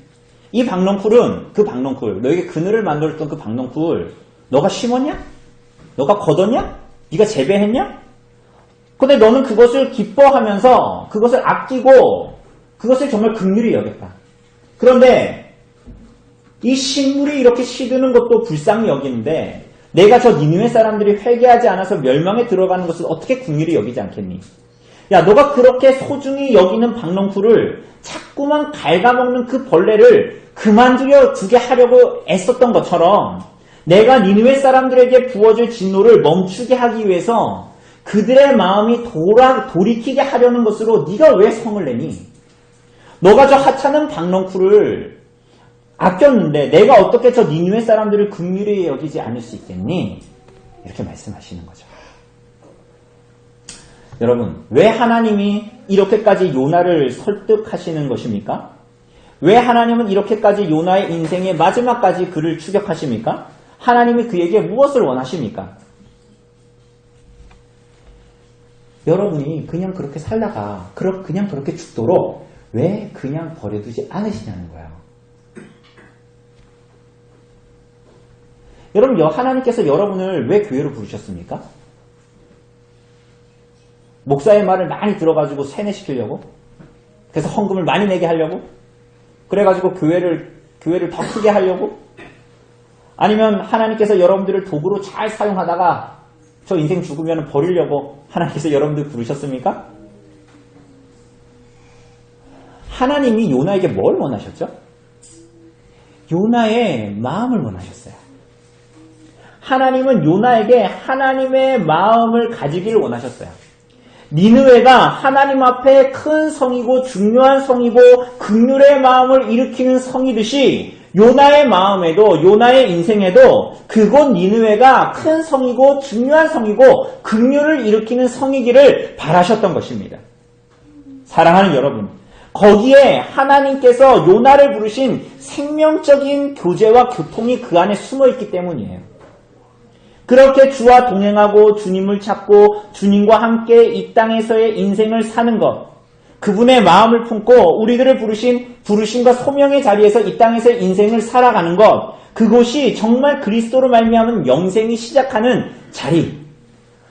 이 박넝쿨은, 그 박넝쿨, 너에게 그늘을 만들었던 그 박넝쿨, 너가 심었냐? 너가 거뒀냐? 네가 재배했냐? 근데 너는 그것을 기뻐하면서 그것을 아끼고 그것을 정말 긍휼히 여겼다. 그런데 이 식물이 이렇게 시드는 것도 불쌍히 여기는데 내가 저 니느웨 사람들이 회개하지 않아서 멸망에 들어가는 것을 어떻게 긍휼히 여기지 않겠니? 야, 너가 그렇게 소중히 여기는 박넝쿨을 자꾸만 갉아먹는 그 벌레를 그만두게 하려고 애썼던 것처럼 내가 니느웨 사람들에게 부어질 진노를 멈추게 하기 위해서 그들의 마음이 돌이키게 하려는 것으로 네가 왜 성을 내니? 너가 저 하찮은 박넝쿨을 아꼈는데 내가 어떻게 저 니느웨 사람들을 긍휼히 여기지 않을 수 있겠니? 이렇게 말씀하시는 거죠. 여러분, 왜 하나님이 이렇게까지 요나를 설득하시는 것입니까? 왜 하나님은 이렇게까지 요나의 인생의 마지막까지 그를 추격하십니까? 하나님이 그에게 무엇을 원하십니까? 여러분이 그냥 그렇게 살다가 그냥 그렇게 죽도록 왜 그냥 버려두지 않으시냐는 거예요. 여러분, 하나님께서 여러분을 왜 교회로 부르셨습니까? 목사의 말을 많이 들어가지고 세뇌시키려고? 그래서 헌금을 많이 내게 하려고? 그래가지고 교회를 더 크게 하려고? 아니면 하나님께서 여러분들을 도구로 잘 사용하다가 저 인생 죽으면 버리려고 하나님께서 여러분들 부르셨습니까? 하나님이 요나에게 뭘 원하셨죠? 요나의 마음을 원하셨어요. 하나님은 요나에게 하나님의 마음을 가지기를 원하셨어요. 니느웨가 하나님 앞에 큰 성이고 중요한 성이고 긍휼의 마음을 일으키는 성이듯이 요나의 마음에도 요나의 인생에도 그곳 니느웨가 큰 성이고 중요한 성이고 긍휼을 일으키는 성이기를 바라셨던 것입니다. 사랑하는 여러분, 거기에 하나님께서 요나를 부르신 생명적인 교제와 교통이 그 안에 숨어있기 때문이에요. 그렇게 주와 동행하고 주님을 찾고 주님과 함께 이 땅에서의 인생을 사는 것, 그분의 마음을 품고 우리들을 부르심과 소명의 자리에서 이 땅에서의 인생을 살아가는 것, 그곳이 정말 그리스도로 말미암은 영생이 시작하는 자리,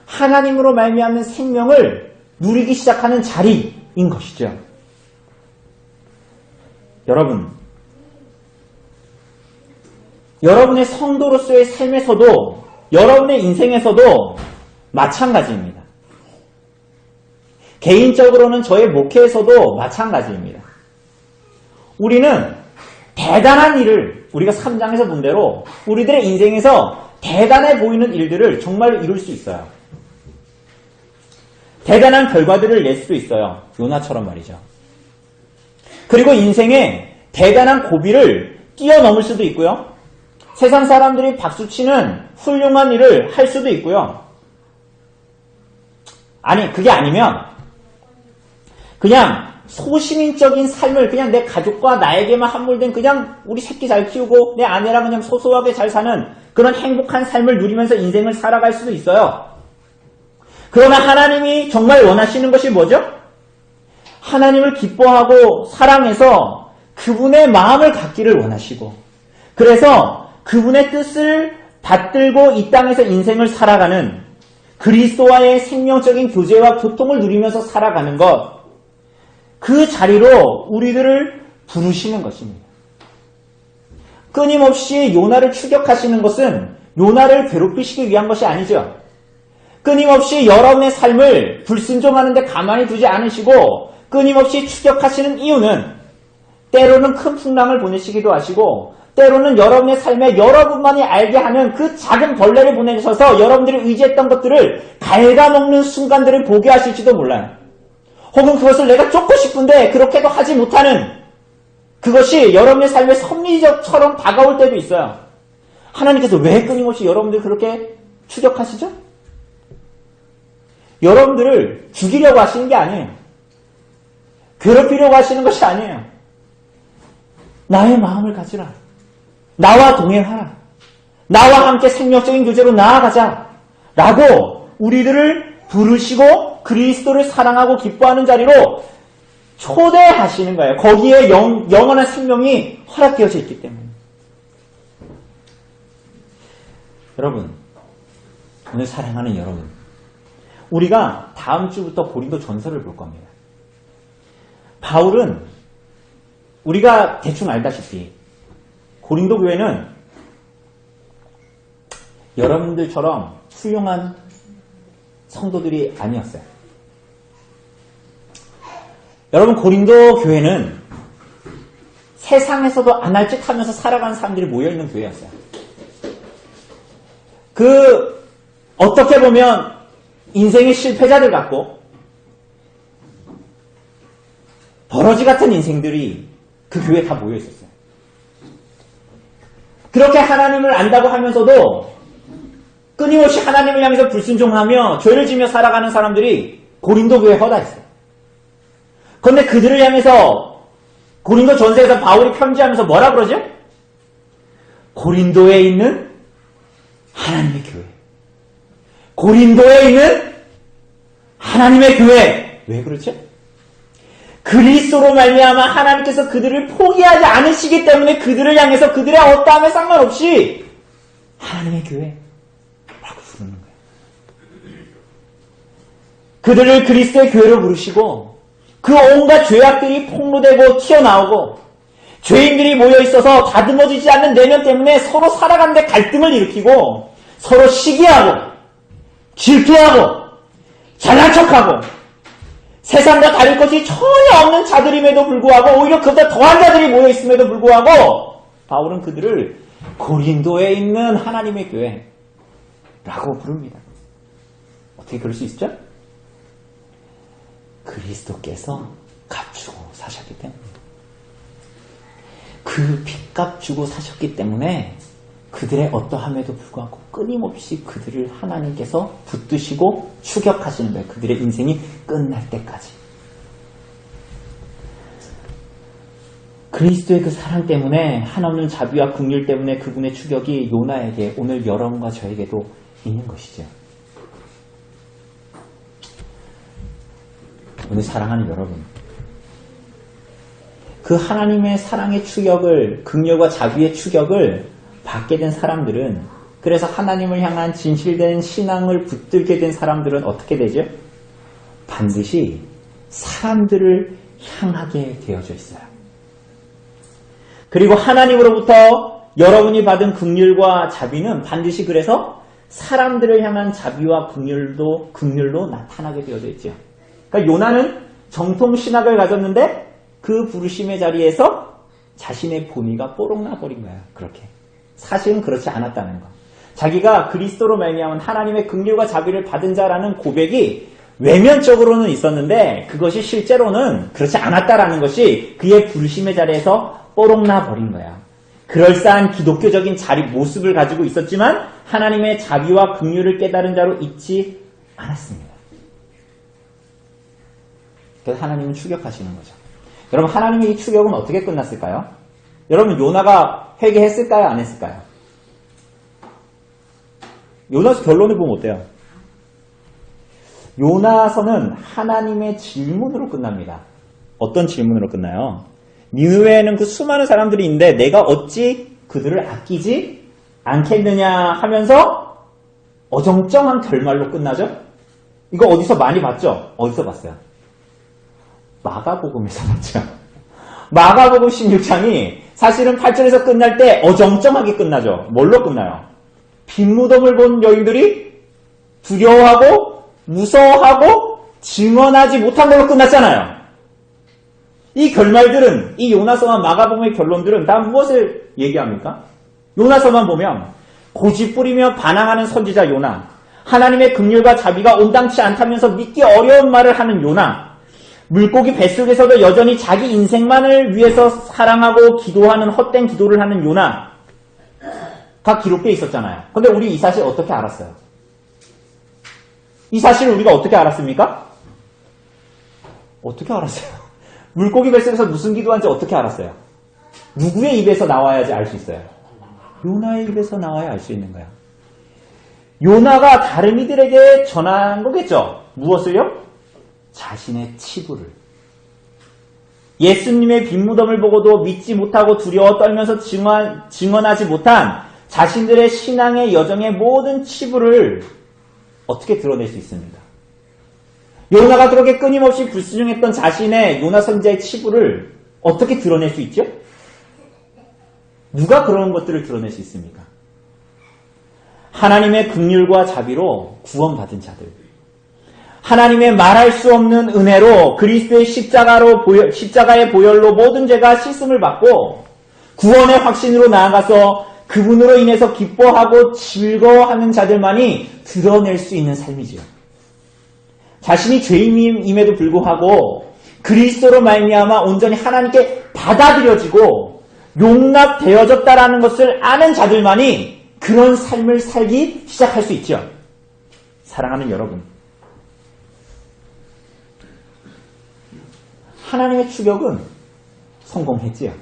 하나님으로 말미암는 생명을 누리기 시작하는 자리인 것이죠. 여러분의 성도로서의 삶에서도 여러분의 인생에서도 마찬가지입니다. 개인적으로는 저의 목회에서도 마찬가지입니다. 우리는 대단한 일을 우리가 3장에서 본 대로 우리들의 인생에서 대단해 보이는 일들을 정말로 이룰 수 있어요. 대단한 결과들을 낼 수도 있어요. 요나처럼 말이죠. 그리고 인생에 대단한 고비를 뛰어넘을 수도 있고요. 세상 사람들이 박수치는 훌륭한 일을 할 수도 있고요. 아니, 그게 아니면 그냥 소시민적인 삶을 그냥 내 가족과 나에게만 함몰된 그냥 우리 새끼 잘 키우고 내 아내랑 그냥 소소하게 잘 사는 그런 행복한 삶을 누리면서 인생을 살아갈 수도 있어요. 그러나 하나님이 정말 원하시는 것이 뭐죠? 하나님을 기뻐하고 사랑해서 그분의 마음을 갖기를 원하시고, 그래서 그분의 뜻을 받들고 이 땅에서 인생을 살아가는 그리스도와의 생명적인 교제와 교통을 누리면서 살아가는 것, 그 자리로 우리들을 부르시는 것입니다. 끊임없이 요나를 추격하시는 것은 요나를 괴롭히시기 위한 것이 아니죠. 끊임없이 여러분의 삶을 불순종하는 데 가만히 두지 않으시고 끊임없이 추격하시는 이유는 때로는 큰 풍랑을 보내시기도 하시고 때로는 여러분의 삶에 여러분만이 알게 하는 그 작은 벌레를 보내셔서 여러분들이 의지했던 것들을 갉아먹는 순간들을 보게 하실지도 몰라요. 혹은 그것을 내가 쫓고 싶은데 그렇게도 하지 못하는 그것이 여러분의 삶에 섭리적처럼 다가올 때도 있어요. 하나님께서 왜 끊임없이 여러분들 그렇게 추격하시죠? 여러분들을 죽이려고 하시는 게 아니에요. 괴롭히려고 하시는 것이 아니에요. 나의 마음을 가지라. 나와 동행하라. 나와 함께 생명적인 교제로 나아가자. 라고 우리들을 부르시고 그리스도를 사랑하고 기뻐하는 자리로 초대하시는 거예요. 거기에 영원한 생명이 허락되어져 있기 때문에. 여러분, 오늘 사랑하는 여러분, 우리가 다음 주부터 고린도 전서를 볼 겁니다. 바울은 우리가 대충 알다시피 고린도 교회는 여러분들처럼 훌륭한 성도들이 아니었어요. 여러분, 고린도 교회는 세상에서도 안 할 짓 하면서 살아가는 사람들이 모여있는 교회였어요. 어떻게 보면 인생의 실패자들 같고 버러지 같은 인생들이 그 교회에 다 모여 있었어요. 그렇게 하나님을 안다고 하면서도 끊임없이 하나님을 향해서 불순종하며 죄를 지며 살아가는 사람들이 고린도 교회에 허다했어요. 그런데 그들을 향해서 고린도 전서에서 바울이 편지하면서 뭐라 그러죠? 고린도에 있는 하나님의 교회. 고린도에 있는 하나님의 교회. 왜 그렇죠? 그리스도로 말미암아 하나님께서 그들을 포기하지 않으시기 때문에 그들을 향해서 그들의 어떠함에 상관없이 하나님의 교회라고 부르는 거예요. 그들을 그리스도의 교회로 부르시고 그 온갖 죄악들이 폭로되고 튀어나오고 죄인들이 모여있어서 다듬어지지 않는 내면 때문에 서로 살아가는데 갈등을 일으키고 서로 시기하고 질투하고 잘난 척하고 세상과 다를 것이 전혀 없는 자들임에도 불구하고 오히려 그보다 더한 자들이 모여있음에도 불구하고 바울은 그들을 고린도에 있는 하나님의 교회라고 부릅니다. 어떻게 그럴 수 있죠? 그리스도께서 값주고 사셨기 때문에 그 핏값 주고 사셨기 때문에 그들의 어떠함에도 불구하고 끊임없이 그들을 하나님께서 붙드시고 추격하시는 거예요. 그들의 인생이 끝날 때까지. 그리스도의 그 사랑 때문에 한없는 자비와 긍휼 때문에 그분의 추격이 요나에게 오늘 여러분과 저에게도 있는 것이죠. 오늘 사랑하는 여러분, 그 하나님의 사랑의 추격을, 긍휼과 자비의 추격을 받게 된 사람들은, 그래서 하나님을 향한 진실된 신앙을 붙들게 된 사람들은 어떻게 되죠? 반드시 사람들을 향하게 되어져 있어요. 그리고 하나님으로부터 여러분이 받은 긍휼과 자비는 반드시 그래서 사람들을 향한 자비와 긍휼로 나타나게 되어져 있죠. 그러니까 요나는 정통 신학을 가졌는데 그 부르심의 자리에서 자신의 본의가 뽀록 나버린 거야. 그렇게. 사실은 그렇지 않았다는 거. 자기가 그리스도로 말미암은 하나님의 긍휼과 자비를 받은 자라는 고백이 외면적으로는 있었는데 그것이 실제로는 그렇지 않았다라는 것이 그의 부르심의 자리에서 뽀록 나버린 거야. 그럴싸한 기독교적인 모습을 가지고 있었지만 하나님의 자비와 긍휼을 깨달은 자로 있지 않았습니다. 그래서 하나님은 추격하시는 거죠. 여러분, 하나님의 이 추격은 어떻게 끝났을까요? 여러분, 요나가 회개했을까요? 안 했을까요? 요나서 결론을 보면 어때요? 요나서는 하나님의 질문으로 끝납니다. 어떤 질문으로 끝나요? 니느웨에는 그 수많은 사람들이 있는데 내가 어찌 그들을 아끼지 않겠느냐 하면서 어정쩡한 결말로 끝나죠? 이거 어디서 많이 봤죠? 어디서 봤어요? 마가복음에서 봤죠. 마가복음 16장이 사실은 8절에서 끝날 때 어정쩡하게 끝나죠. 뭘로 끝나요? 빈무덤을 본 여인들이 두려워하고 무서워하고 증언하지 못한 걸로 끝났잖아요. 이 결말들은, 이 요나서와 마가복음의 결론들은 다 무엇을 얘기합니까? 요나서만 보면 고집 부리며 반항하는 선지자 요나, 하나님의 긍휼과 자비가 온당치 않다면서 믿기 어려운 말을 하는 요나, 물고기 뱃속에서도 여전히 자기 인생만을 위해서 사랑하고 기도하는 헛된 기도를 하는 요나가 기록되어 있었잖아요. 근데 우리 이 사실 어떻게 알았어요? 이 사실을 우리가 어떻게 알았습니까? 어떻게 알았어요? 물고기 뱃속에서 무슨 기도한지 어떻게 알았어요? 누구의 입에서 나와야지 알 수 있어요? 요나의 입에서 나와야 알 수 있는 거야. 요나가 다른 이들에게 전한 거겠죠? 무엇을요? 자신의 치부를. 예수님의 빈무덤을 보고도 믿지 못하고 두려워 떨면서 증언하지 못한 자신들의 신앙의 여정의 모든 치부를 어떻게 드러낼 수 있습니까? 요나가 그렇게 끊임없이 불순종했던 자신의 요나 선지자의 치부를 어떻게 드러낼 수 있죠? 누가 그런 것들을 드러낼 수 있습니까? 하나님의 긍휼과 자비로 구원받은 자들, 하나님의 말할 수 없는 은혜로 그리스도의 십자가의 보혈로 모든 죄가 씻음을 받고 구원의 확신으로 나아가서 그분으로 인해서 기뻐하고 즐거워하는 자들만이 드러낼 수 있는 삶이지요. 자신이 죄인임에도 불구하고 그리스도로 말미암아 온전히 하나님께 받아들여지고 용납되어졌다라는 것을 아는 자들만이 그런 삶을 살기 시작할 수 있죠. 사랑하는 여러분, 하나님의 추격은 성공했지요.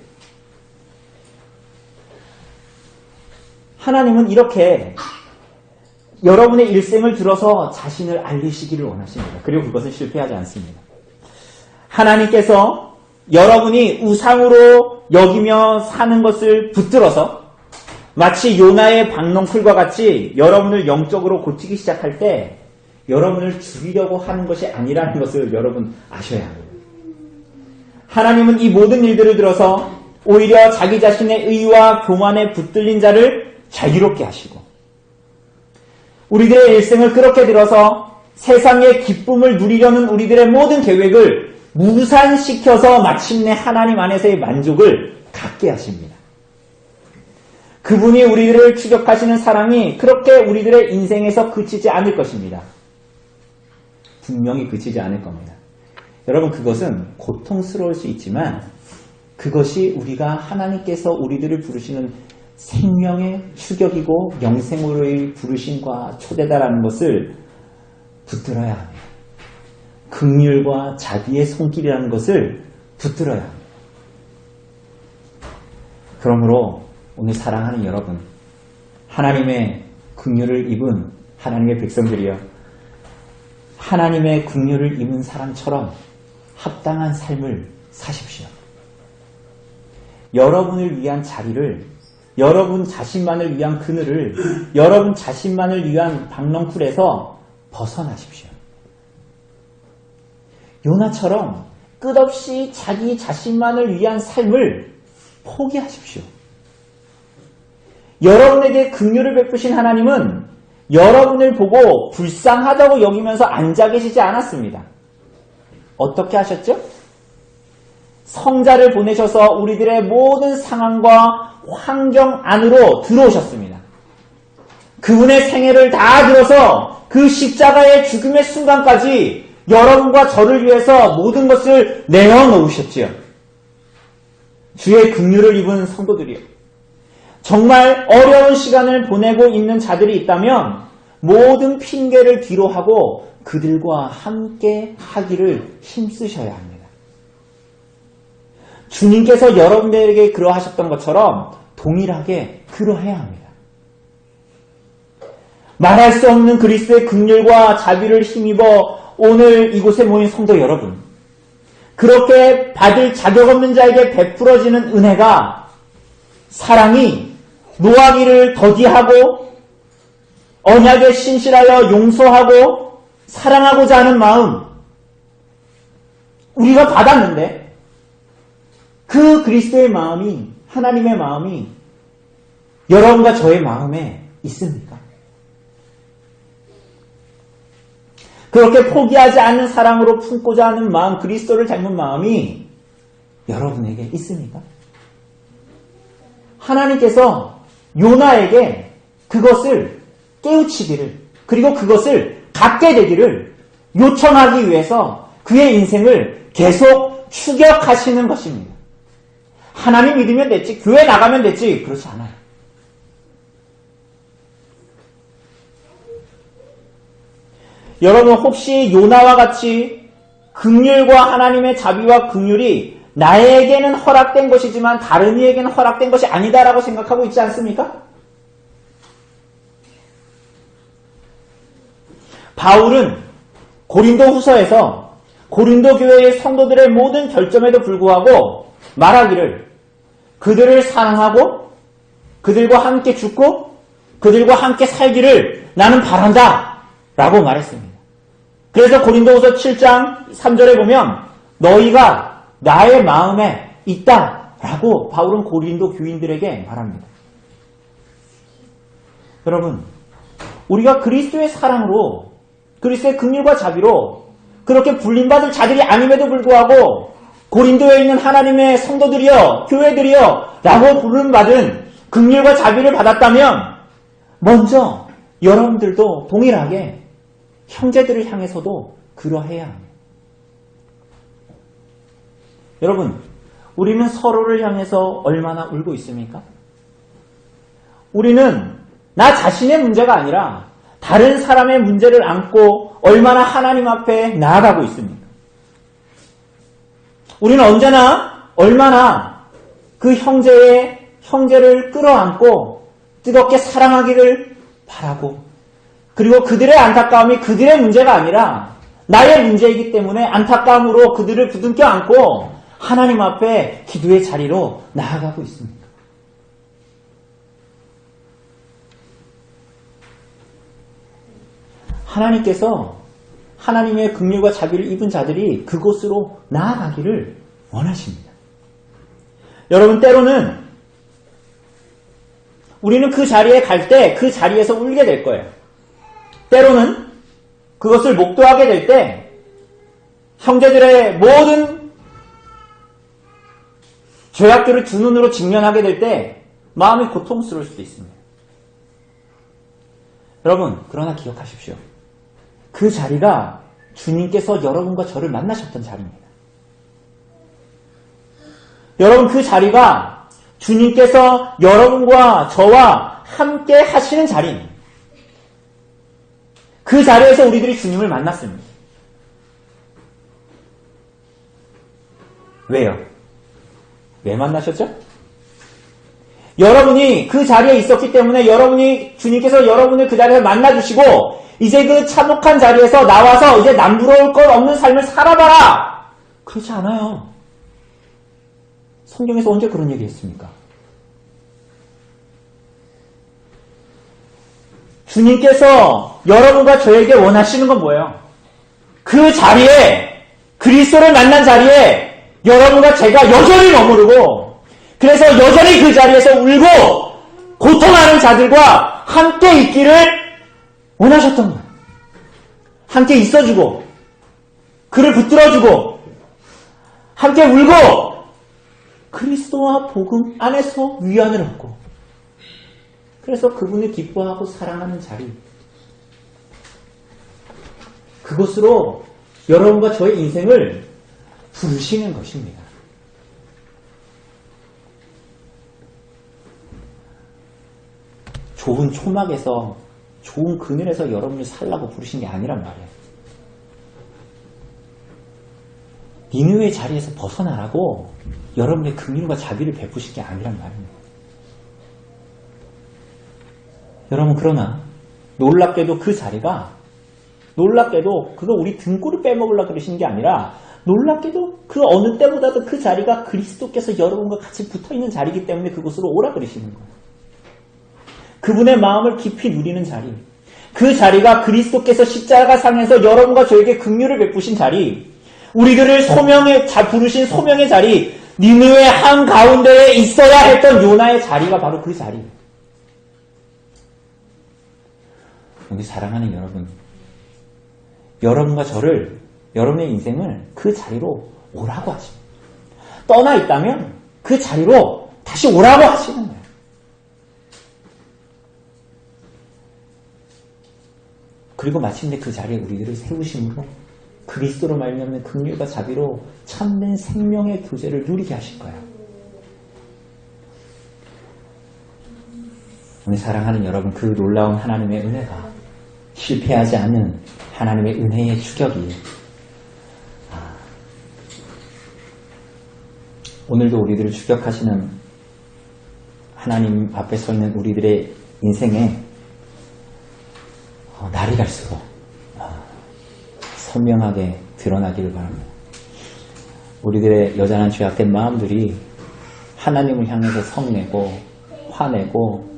하나님은 이렇게 여러분의 일생을 들어서 자신을 알리시기를 원하십니다. 그리고 그것은 실패하지 않습니다. 하나님께서 여러분이 우상으로 여기며 사는 것을 붙들어서 마치 요나의 박넝쿨과 같이 여러분을 영적으로 고치기 시작할 때 여러분을 죽이려고 하는 것이 아니라는 것을 여러분 아셔야 합니다. 하나님은 이 모든 일들을 들어서 오히려 자기 자신의 의와 교만에 붙들린 자를 자유롭게 하시고 우리들의 일생을 그렇게 들어서 세상의 기쁨을 누리려는 우리들의 모든 계획을 무산시켜서 마침내 하나님 안에서의 만족을 갖게 하십니다. 그분이 우리들을 추격하시는 사랑이 그렇게 우리들의 인생에서 그치지 않을 것입니다. 분명히 그치지 않을 겁니다. 여러분, 그것은 고통스러울 수 있지만 그것이 우리가 하나님께서 우리들을 부르시는 생명의 추격이고 영생으로의 부르심과 초대다라는 것을 붙들어야 합니다. 긍휼과 자비의 손길이라는 것을 붙들어야 합니다. 그러므로 오늘 사랑하는 여러분, 하나님의 긍휼을 입은 하나님의 백성들이여, 하나님의 긍휼을 입은 사람처럼 합당한 삶을 사십시오. 여러분을 위한 자리를, 여러분 자신만을 위한 그늘을, 여러분 자신만을 위한 박넝쿨에서 벗어나십시오. 요나처럼 끝없이 자기 자신만을 위한 삶을 포기하십시오. 여러분에게 긍휼을 베푸신 하나님은 여러분을 보고 불쌍하다고 여기면서 앉아 계시지 않았습니다. 어떻게 하셨죠? 성자를 보내셔서 우리들의 모든 상황과 환경 안으로 들어오셨습니다. 그분의 생애를 다 들어서 그 십자가의 죽음의 순간까지 여러분과 저를 위해서 모든 것을 내어놓으셨지요. 주의 긍휼을 입은 성도들이요, 정말 어려운 시간을 보내고 있는 자들이 있다면 모든 핑계를 뒤로하고 그들과 함께 하기를 힘쓰셔야 합니다. 주님께서 여러분들에게 그러하셨던 것처럼 동일하게 그러해야 합니다. 말할 수 없는 그리스도의 긍휼과 자비를 힘입어 오늘 이곳에 모인 성도 여러분, 그렇게 받을 자격 없는 자에게 베풀어지는 은혜가, 사랑이 노하기를 더디하고 언약에 신실하여 용서하고 사랑하고자 하는 마음, 우리가 받았는데 그 그리스도의 마음이, 하나님의 마음이 여러분과 저의 마음에 있습니까? 그렇게 포기하지 않는 사랑으로 품고자 하는 마음, 그리스도를 닮은 마음이 여러분에게 있습니까? 하나님께서 요나에게 그것을 깨우치기를, 그리고 그것을 갖게 되기를 요청하기 위해서 그의 인생을 계속 추격하시는 것입니다. 하나님 믿으면 됐지, 교회 나가면 됐지, 그렇지 않아요. 여러분, 혹시 요나와 같이 긍휼과 하나님의 자비와 긍휼이 나에게는 허락된 것이지만 다른 이에게는 허락된 것이 아니다라고 생각하고 있지 않습니까? 바울은 고린도 후서에서 고린도 교회의 성도들의 모든 결점에도 불구하고 말하기를, 그들을 사랑하고 그들과 함께 죽고 그들과 함께 살기를 나는 바란다 라고 말했습니다. 그래서 고린도후서 7장 3절에 보면 너희가 나의 마음에 있다 라고 바울은 고린도 교인들에게 말합니다. 여러분, 우리가 그리스도의 사랑으로, 그리스도의 긍휼과 자비로 그렇게 불림받을 자들이 아님에도 불구하고 고린도에 있는 하나님의 성도들이여, 교회들이여 라고 부름받은 긍휼과 자비를 받았다면 먼저 여러분들도 동일하게 형제들을 향해서도 그러해야 합니다. 여러분, 우리는 서로를 향해서 얼마나 울고 있습니까? 우리는 나 자신의 문제가 아니라 다른 사람의 문제를 안고 얼마나 하나님 앞에 나아가고 있습니까? 우리는 언제나 얼마나 그 형제를 끌어안고 뜨겁게 사랑하기를 바라고, 그리고 그들의 안타까움이 그들의 문제가 아니라 나의 문제이기 때문에 안타까움으로 그들을 부둥켜 안고 하나님 앞에 기도의 자리로 나아가고 있습니다. 하나님께서 하나님의 긍휼과 자비를 입은 자들이 그곳으로 나아가기를 원하십니다. 여러분, 때로는 우리는 그 자리에 갈 때 그 자리에서 울게 될 거예요. 때로는 그것을 목도하게 될 때 형제들의 모든 죄악들을 두 눈으로 직면하게 될 때 마음이 고통스러울 수도 있습니다. 여러분, 그러나 기억하십시오. 그 자리가 주님께서 여러분과 저를 만나셨던 자리입니다. 여러분, 그 자리가 주님께서 여러분과 저와 함께 하시는 자리입니다. 그 자리에서 우리들이 주님을 만났습니다. 왜요? 왜 만나셨죠? 여러분이 그 자리에 있었기 때문에 주님께서 여러분을 그 자리에서 만나주시고 이제 그 참혹한 자리에서 나와서 이제 남부러울 것 없는 삶을 살아봐라! 그렇지 않아요. 성경에서 언제 그런 얘기 했습니까? 주님께서 여러분과 저에게 원하시는 건 뭐예요? 그 자리에, 그리스도를 만난 자리에 여러분과 제가 여전히 머무르고, 그래서 여전히 그 자리에서 울고 고통하는 자들과 함께 있기를 원하셨던 거예요. 함께 있어주고, 그를 붙들어주고, 함께 울고, 그리스도와 복음 안에서 위안을 얻고, 그래서 그분을 기뻐하고 사랑하는 자리, 그것으로 여러분과 저의 인생을 부르시는 것입니다. 좋은 초막에서, 좋은 그늘에서 여러분을 살라고 부르신 게 아니란 말이에요. 니느웨의 자리에서 벗어나라고 여러분의 긍휼과 자비를 베푸신 게 아니란 말입니다. 여러분, 그러나 놀랍게도 그 자리가, 놀랍게도 그거 우리 등골을 빼먹으려고 그러시는 게 아니라, 놀랍게도 그 어느 때보다도 그 자리가 그리스도께서 여러분과 같이 붙어있는 자리이기 때문에 그곳으로 오라 그러시는 거예요. 그분의 마음을 깊이 누리는 자리, 그 자리가 그리스도께서 십자가상에서 여러분과 저에게 긍휼을 베푸신 자리, 우리들을 부르신 소명의 자리, 니느웨 한가운데에 있어야 했던 요나의 자리가 바로 그 자리예요. 우리 사랑하는 여러분, 여러분과 저를, 여러분의 인생을 그 자리로 오라고 하십니다. 떠나 있다면 그 자리로 다시 오라고 하시는 거예요. 그리고 마침내 그 자리에 우리들을 세우심으로 그리스도로 말미암는 긍휼과 자비로 참된 생명의 교제를 누리게 하실 거예요. 오늘 사랑하는 여러분, 그 놀라운 하나님의 은혜가, 실패하지 않는 하나님의 은혜의 추격이 오늘도 우리들을 추격하시는 하나님 앞에 서 있는 우리들의 인생에 날이 갈수록 선명하게 드러나기를 바랍니다. 우리들의 여전한 죄악된 마음들이 하나님을 향해서 성내고 화내고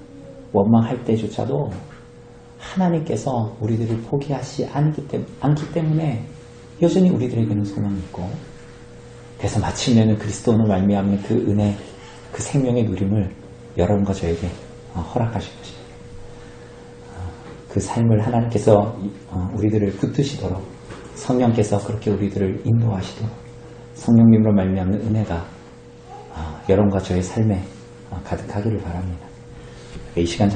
원망할 때조차도 하나님께서 우리들을 포기하지 않기 때문에 여전히 우리들에게는 소망이 있고, 그래서 마침내는 그리스도로 말미암는 그 은혜, 그 생명의 누림을 여러분과 저에게 허락하실 것입니다. 그 삶을 하나님께서 우리들을 붙드시도록, 성령께서 그렇게 우리들을 인도하시도록 성령님으로 말미암는 은혜가 여러분과 저의 삶에 가득하기를 바랍니다. 이 시간